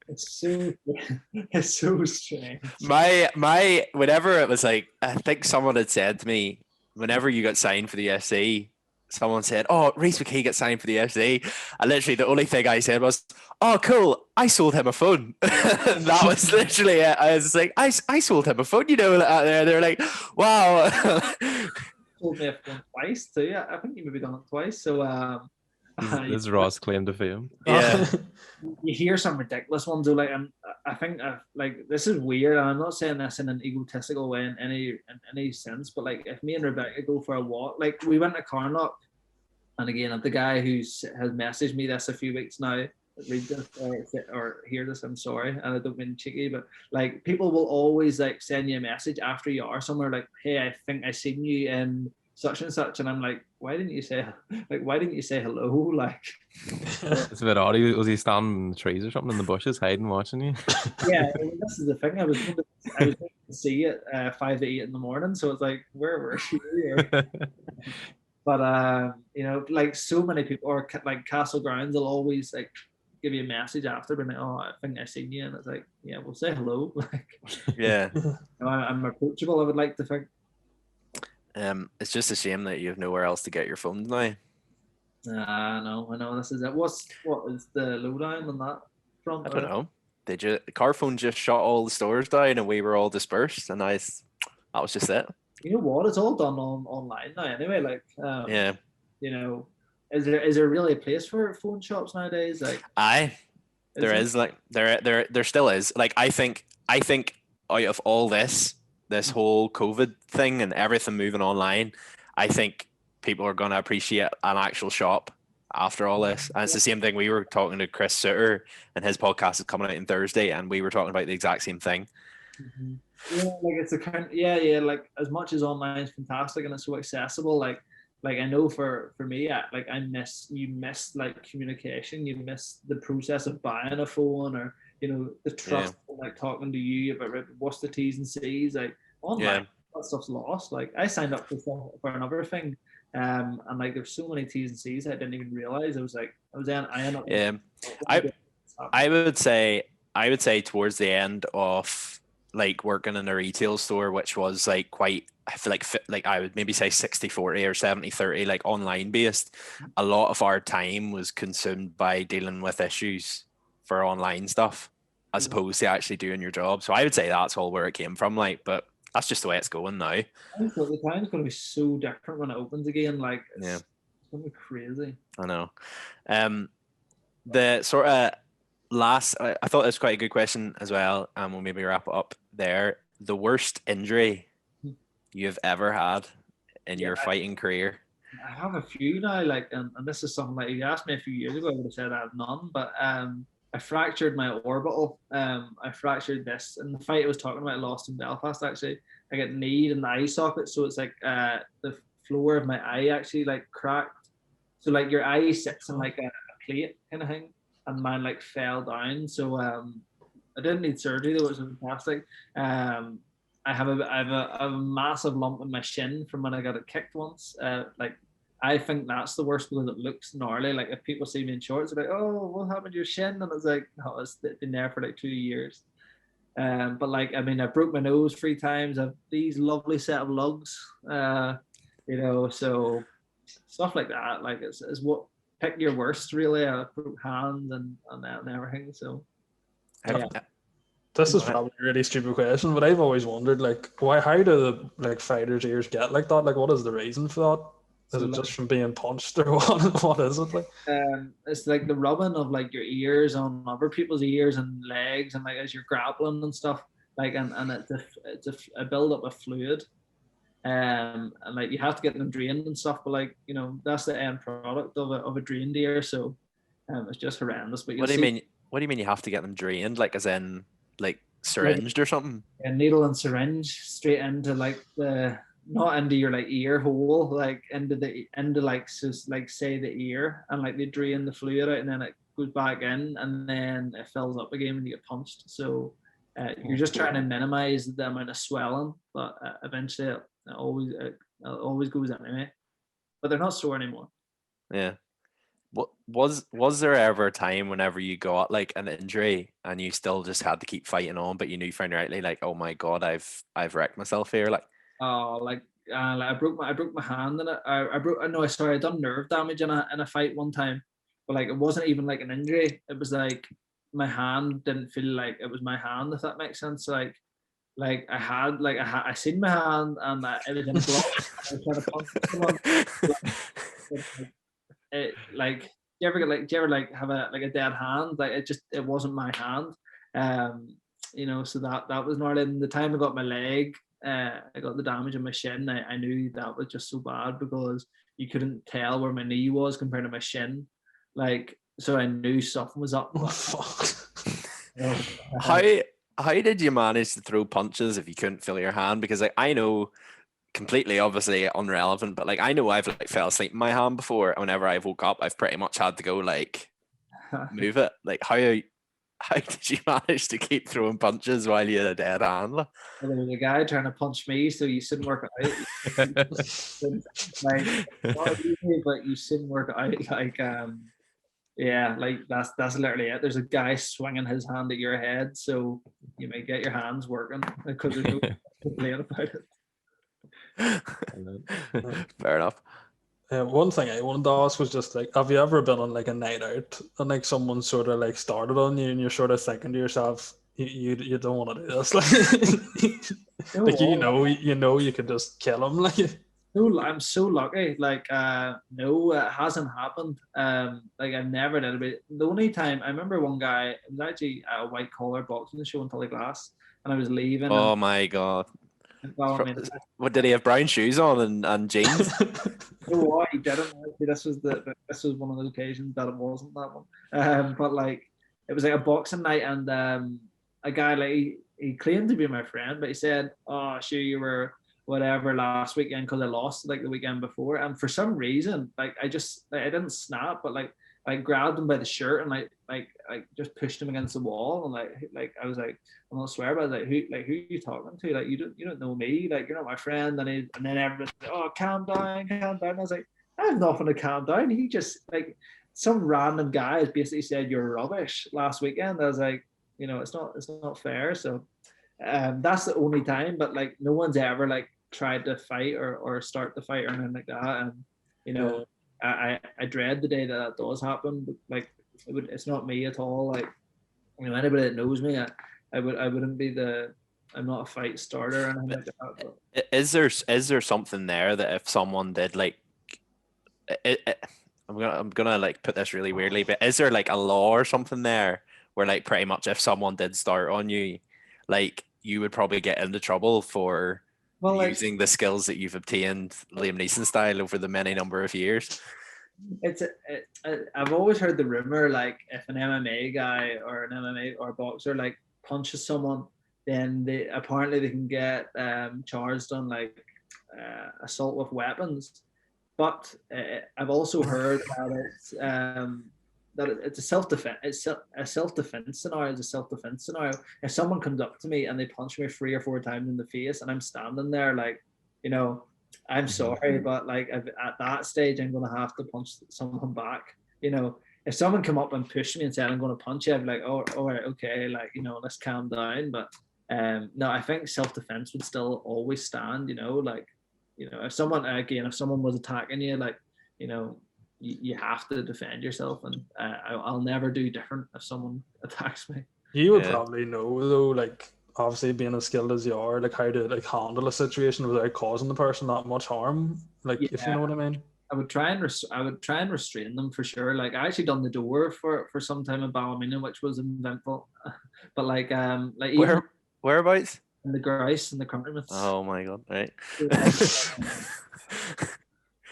It's so strange.
My whenever it was like, I think someone had said to me, whenever you got signed for the FC, someone said, "Oh, RHYS MCKEE got signed for the FC." And literally the only thing I said was, "Oh, cool, I sold him a phone." And that was literally it. I was like, I sold him a phone, you know. They're like, wow.
Sold me a phone twice too. Yeah, I think you maybe done it twice. So
this is Ross' claim to fame.
Yeah.
You hear some ridiculous ones though, like, and I think like this is weird, and I'm not saying this in an egotistical way in any sense, but like if me and Rebecca go for a walk, like we went to Carnock, and again, the guy has messaged me this a few weeks now, read this or hear this, I'm sorry, and I don't mean cheeky, but like people will always like send you a message after you are somewhere, like, hey, I think I seen you in such and such, and I'm like, why didn't you say hello? Like,
it's a bit odd. Was he standing in the trees or something in the bushes, hiding, watching you?
Yeah, I mean, this is the thing. I was going to see it 5 to 8 in the morning, so it's like, where were you? But you know, like so many people, or like Castle Grounds, will always like give you a message after, being like, oh, I think I seen you, and it's like, yeah, we'll say hello. Like,
Yeah.
You know, I'm approachable, I would like to think.
It's just a shame that you have nowhere else to get your phone now.
I know. This is it. What is the lowdown on that front?
I don't know. Carphone just shut all the stores down, and we were all dispersed, and that was just it.
You know what? It's all done online now. Anyway, like,
Yeah.
You know, is there really a place for phone shops nowadays? Like,
there still is. Like, I think out of all this whole COVID thing and everything moving online, I think people are going to appreciate an actual shop after all this. And it's the same thing. We were talking to Chris Sutter, and his podcast is coming out on Thursday, and we were talking about the exact same thing.
Mm-hmm. Yeah, like it's a kind. Yeah. Like as much as online is fantastic and it's so accessible, like I know for me, you miss like communication. You miss the process of buying a phone, or you know, the trust of, like talking to you about what's the T's and C's. Like online, that stuff's lost. Like I signed up for another thing, and like there's so many T's and C's I didn't even realize.
I would say towards the end of like working in a retail store, which was like quite, I feel like I would maybe say 60-40 or 70-30, like online based, a lot of our time was consumed by dealing with issues for online stuff as opposed to actually doing your job. So I would say that's all where it came from, like, but that's just the way it's going now.
I think the time's going to be so different when it opens again. Like, it's going to be crazy.
I know. The sort of last, I thought it was quite a good question as well, and we'll maybe wrap it up there. The worst injury you've ever had in your fighting career?
I have a few now, like, and this is something like you asked me a few years ago, I would have said I have none, but I fractured my orbital. I fractured this, and the fight I was talking about, I lost in Belfast actually. I got kneed in the eye socket, so it's like the floor of my eye actually like cracked. So like your eye sits in like a plate kind of thing, and mine like fell down. So I didn't need surgery though, it was fantastic. I have a massive lump in my shin from when I got it kicked once. Like I think that's the worst because it looks gnarly. Like if people see me in shorts, they're like, "Oh, what happened to your shin?" And it's like, "Oh, it's been there for like 2 years." But like, I mean, I broke my nose 3 times. I have these lovely set of lugs, you know, so stuff like that. Like it's what pick your worst really. I broke hands and everything. So
Yeah.
This is probably a really stupid question, but I've always wondered, like, how do the like fighters' ears get like that? Like, what is the reason for that? Is
So
it just
like,
from being punched or what is it like?
it's like the rubbing of like your ears on other people's ears and legs, and like as you're grappling and stuff, like and it's a build up of fluid, and like you have to get them drained and stuff, but like that's the end product of a drained ear, so it's just horrendous. But
What do you mean? What do you mean you have to get them drained? Like as in like syringed or something?
A needle and syringe straight into like the not into your like ear hole, like into like say the ear, and like they drain the fluid out and then it goes back in and then it fills up again when you get punched. So you're just trying to minimize the amount of swelling, but eventually it always goes anyway. But they're not sore anymore.
Yeah. What was there ever a time whenever you got like an injury and you still just had to keep fighting on, but you knew finally rightly like, oh my god, I've wrecked myself here, like?
Oh, like I broke my hand in it. I done nerve damage in a fight one time, but like it wasn't even like an injury. It was like my hand didn't feel like it was my hand, if that makes sense. Like I seen my hand and it was in blood. I was trying to punch someone. Like do you ever have a dead hand? Like it wasn't my hand. So that was gnarly. And the time I got my leg, I got the damage in my shin. I knew that was just so bad because you couldn't tell where my knee was compared to my shin. Like, so I knew something was up.
How did you manage to throw punches if you couldn't feel your hand? Because like I know, completely obviously irrelevant, but like I know I've like fell asleep in my hand before. Whenever I woke up, I've pretty much had to go like move it. Like how did you manage to keep throwing punches while you had a dead hand?
Well, there was a guy trying to punch me, so you shouldn't work it out. Like not easy, but you shouldn't work it out. Like yeah, like that's literally it. There's a guy swinging his hand at your head, so you may get your hands working because there's no complaint about it.
Fair enough.
One thing I wanted to ask was just like, have you ever been on like a night out and like someone sort of like started on you and you're sort of thinking to yourself, you don't want to do this, like, like you could just kill them, like.
No, I'm so lucky. Like, no, it hasn't happened. Like I've never did it. The only time I remember one guy, it was actually at a white collar boxing show in Tully-Glass, and I was leaving.
Oh my god! What did he have? Brown shoes on and jeans?
You know what? He didn't. This was one of those occasions that it wasn't that one. But like, it was like a boxing night, and a guy like he claimed to be my friend, but he said, "Oh, sure, you were whatever last weekend because I lost like the weekend before." And for some reason, like I didn't snap, but like I grabbed him by the shirt and like just pushed him against the wall, and like I was like, I'm not swear, but I was like, who are you talking to? Like you don't know me, like you're not my friend. And then everyone's like, oh, calm down. And I was like, I have nothing to calm down. He just like some random guy has basically said you're rubbish last weekend. I was like, it's not fair. So that's the only time, but like no one's ever like tried to fight or start the fight or anything like that. And I dread the day that does happen. But like it's not me at all. Like anybody that knows me, I wouldn't be I'm not a fight starter or anything like that. But.
Is there something there that if someone did like I'm gonna like put this really weirdly, but is there like a law or something there where like pretty much if someone did start on you, like you would probably get into trouble for using the skills that you've obtained Liam Neeson style over the many number of years?
I've always heard the rumor like if an MMA guy or an MMA or boxer like punches someone, then they can get charged on like assault with weapons. But I've also heard that it's a self-defense. It's a self-defense scenario. It's a self-defense scenario. If someone comes up to me and they punch me 3 or 4 times in the face, and I'm standing there like, I'm sorry, but like at that stage, I'm gonna have to punch someone back. If someone come up and push me and said I'm gonna punch you, I'd be like, oh, all right, okay, like let's calm down. But no, I think self-defense would still always stand. If someone was attacking you, like you have to defend yourself, and I'll never do different if someone attacks me.
You would probably know though, like obviously being as skilled as you are, like how to like handle a situation without causing the person that much harm, like if you know what I mean.
I would try and restrain them for sure. Like I actually done the door for some time in Ballymena, which was eventful. But like even
Whereabouts?
in the Grice and the Country Myths.
Oh my god! Right.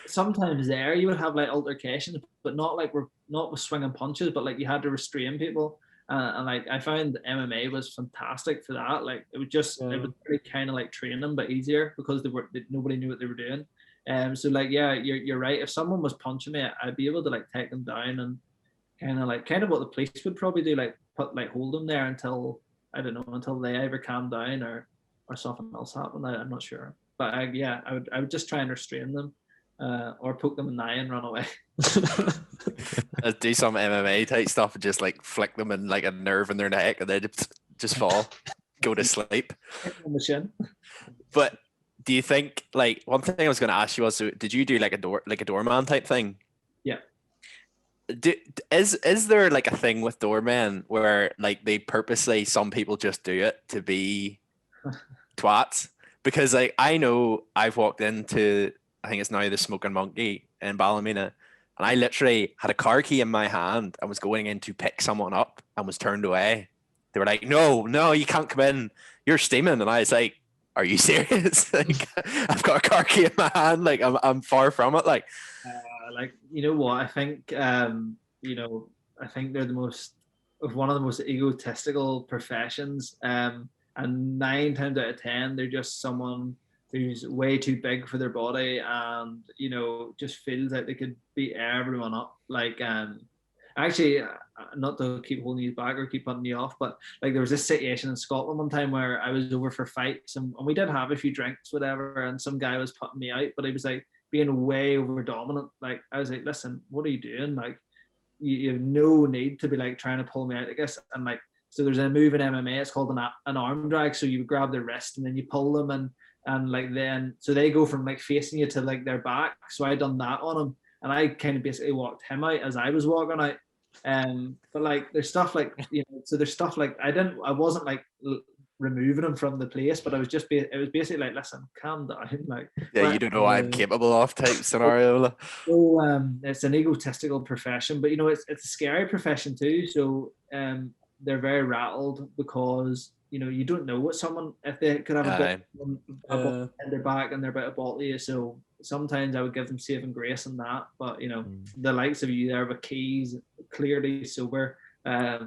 Sometimes there you would have like altercations, but not with swinging punches, but like you had to restrain people. And like I found MMA was fantastic for that. Like it was really kind of like training, but easier because nobody knew what they were doing. So like yeah, you're right. If someone was punching me, I'd be able to like take them down and kind of what the police would probably do, like hold them there until I don't know, until they either calm down or something else happened. I'm not sure, but I would just try and restrain them. Or poke them in the eye and run away.
Do some MMA type stuff and just like flick them in like a nerve in their neck and they just fall, go to sleep.
On the shin.
But do you think, like, one thing I was going to ask you was, did you do like a doorman type thing?
Yeah.
Is there like a thing with doormen where like they purposely, some people just do it to be twats? Because like I know I've walked into, I think it's now the Smoking Monkey in Ballymena, and I literally had a car key in my hand and was going in to pick someone up and was turned away. They were like, no, you can't come in. You're steaming. And I was like, are you serious? Like, I've got a car key in my hand. Like, I'm far from it. Like
you know what? I think, I think they're one of the most egotistical professions. And 9 times out of 10, they're just someone who's way too big for their body and, just feels like they could beat everyone up. Like, actually, not to keep holding you back or keep putting you off, but like there was this situation in Scotland one time where I was over for fights and we did have a few drinks, whatever, and some guy was putting me out, but he was like being way over dominant. Like, I was like, listen, what are you doing? Like, you have no need to be like trying to pull me out, I guess. And like, so there's a move in MMA, it's called an arm drag. So you grab their wrist and then you pull them and like then so they go from like facing you to like their back. So I done that on him and I kind of basically walked him out as I was walking out. But like there's stuff like, so there's stuff like I wasn't like removing him from the place, but it was basically like, listen, calm down. Like,
yeah, you don't know what I'm capable of type scenario.
So it's an egotistical profession, but it's a scary profession too. So they're very rattled because you don't know what someone, if they could have a ball in their back and they're about to bottle you. So sometimes I would give them saving grace in that, but the likes of you there with keys, clearly sober, that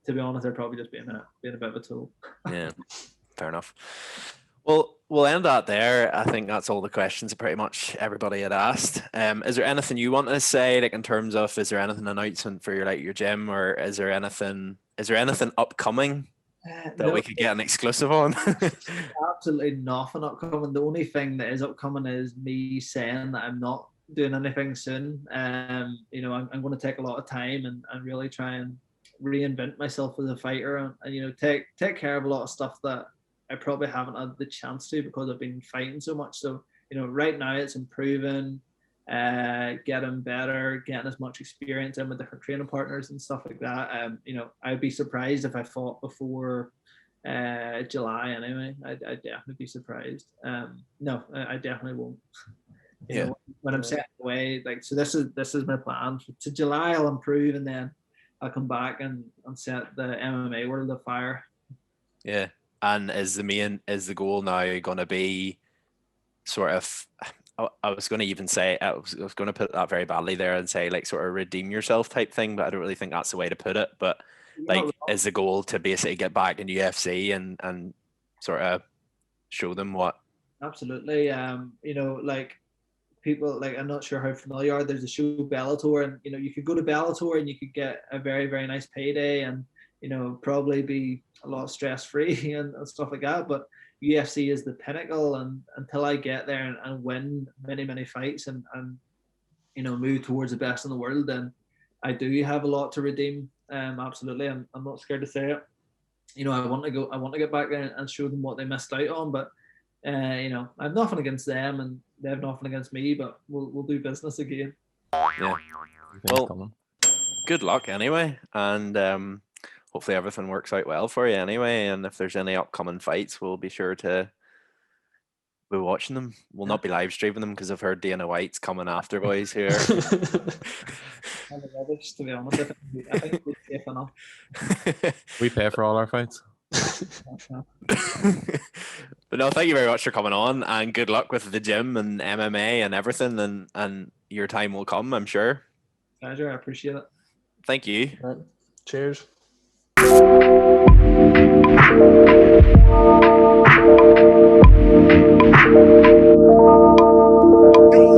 to be honest, they're probably just being a bit of a tool.
Yeah, fair enough. Well, we'll end that there. I think that's all the questions pretty much everybody had asked. Is there anything you want to say, like in terms of, is there anything announcement for your gym, or is there anything upcoming that we could get an exclusive on?
Absolutely nothing upcoming. The only thing that is upcoming is me saying that I'm not doing anything soon. I'm going to take a lot of time and really try and reinvent myself as a fighter and take care of a lot of stuff that I probably haven't had the chance to because I've been fighting so much. So right now it's improving, getting better, getting as much experience in with different training partners and stuff like that. I'd be surprised if I fought before July anyway. I'd definitely be surprised. No, I definitely won't. When I'm setting away, like, so this is my plan. To July I'll improve and then I'll come back and set the MMA world afire.
Yeah. And is the goal now going to be sort of, I was going to even say, I was going to put that very badly there and say like sort of redeem yourself type thing, but I don't really think that's the way to put it. But like, is the goal to basically get back in UFC and sort of show them what?
Absolutely. Like people, like, I'm not sure how familiar you are, there's a show Bellator, and you could go to Bellator and you could get a very, very nice payday and probably be a lot stress-free and stuff like that. But UFC is the pinnacle, and until I get there and win many, many fights and move towards the best in the world, then I do have a lot to redeem. Absolutely. I'm not scared to say it. I want to get back there and show them what they missed out on, but I have nothing against them and they have nothing against me, but we'll do business again.
Yeah. Well, good luck anyway, and hopefully everything works out well for you anyway. And if there's any upcoming fights, we'll be sure to We're watching them. We'll not be live streaming them because I've heard Dana White's coming after boys here.
And the rubbish, to be honest. I think we're safe enough.
We pay for all our fights.
But no, thank you very much for coming on, and good luck with the gym and MMA and everything, and your time will come, I'm sure.
Pleasure, I appreciate it.
Thank you.
Right. Cheers.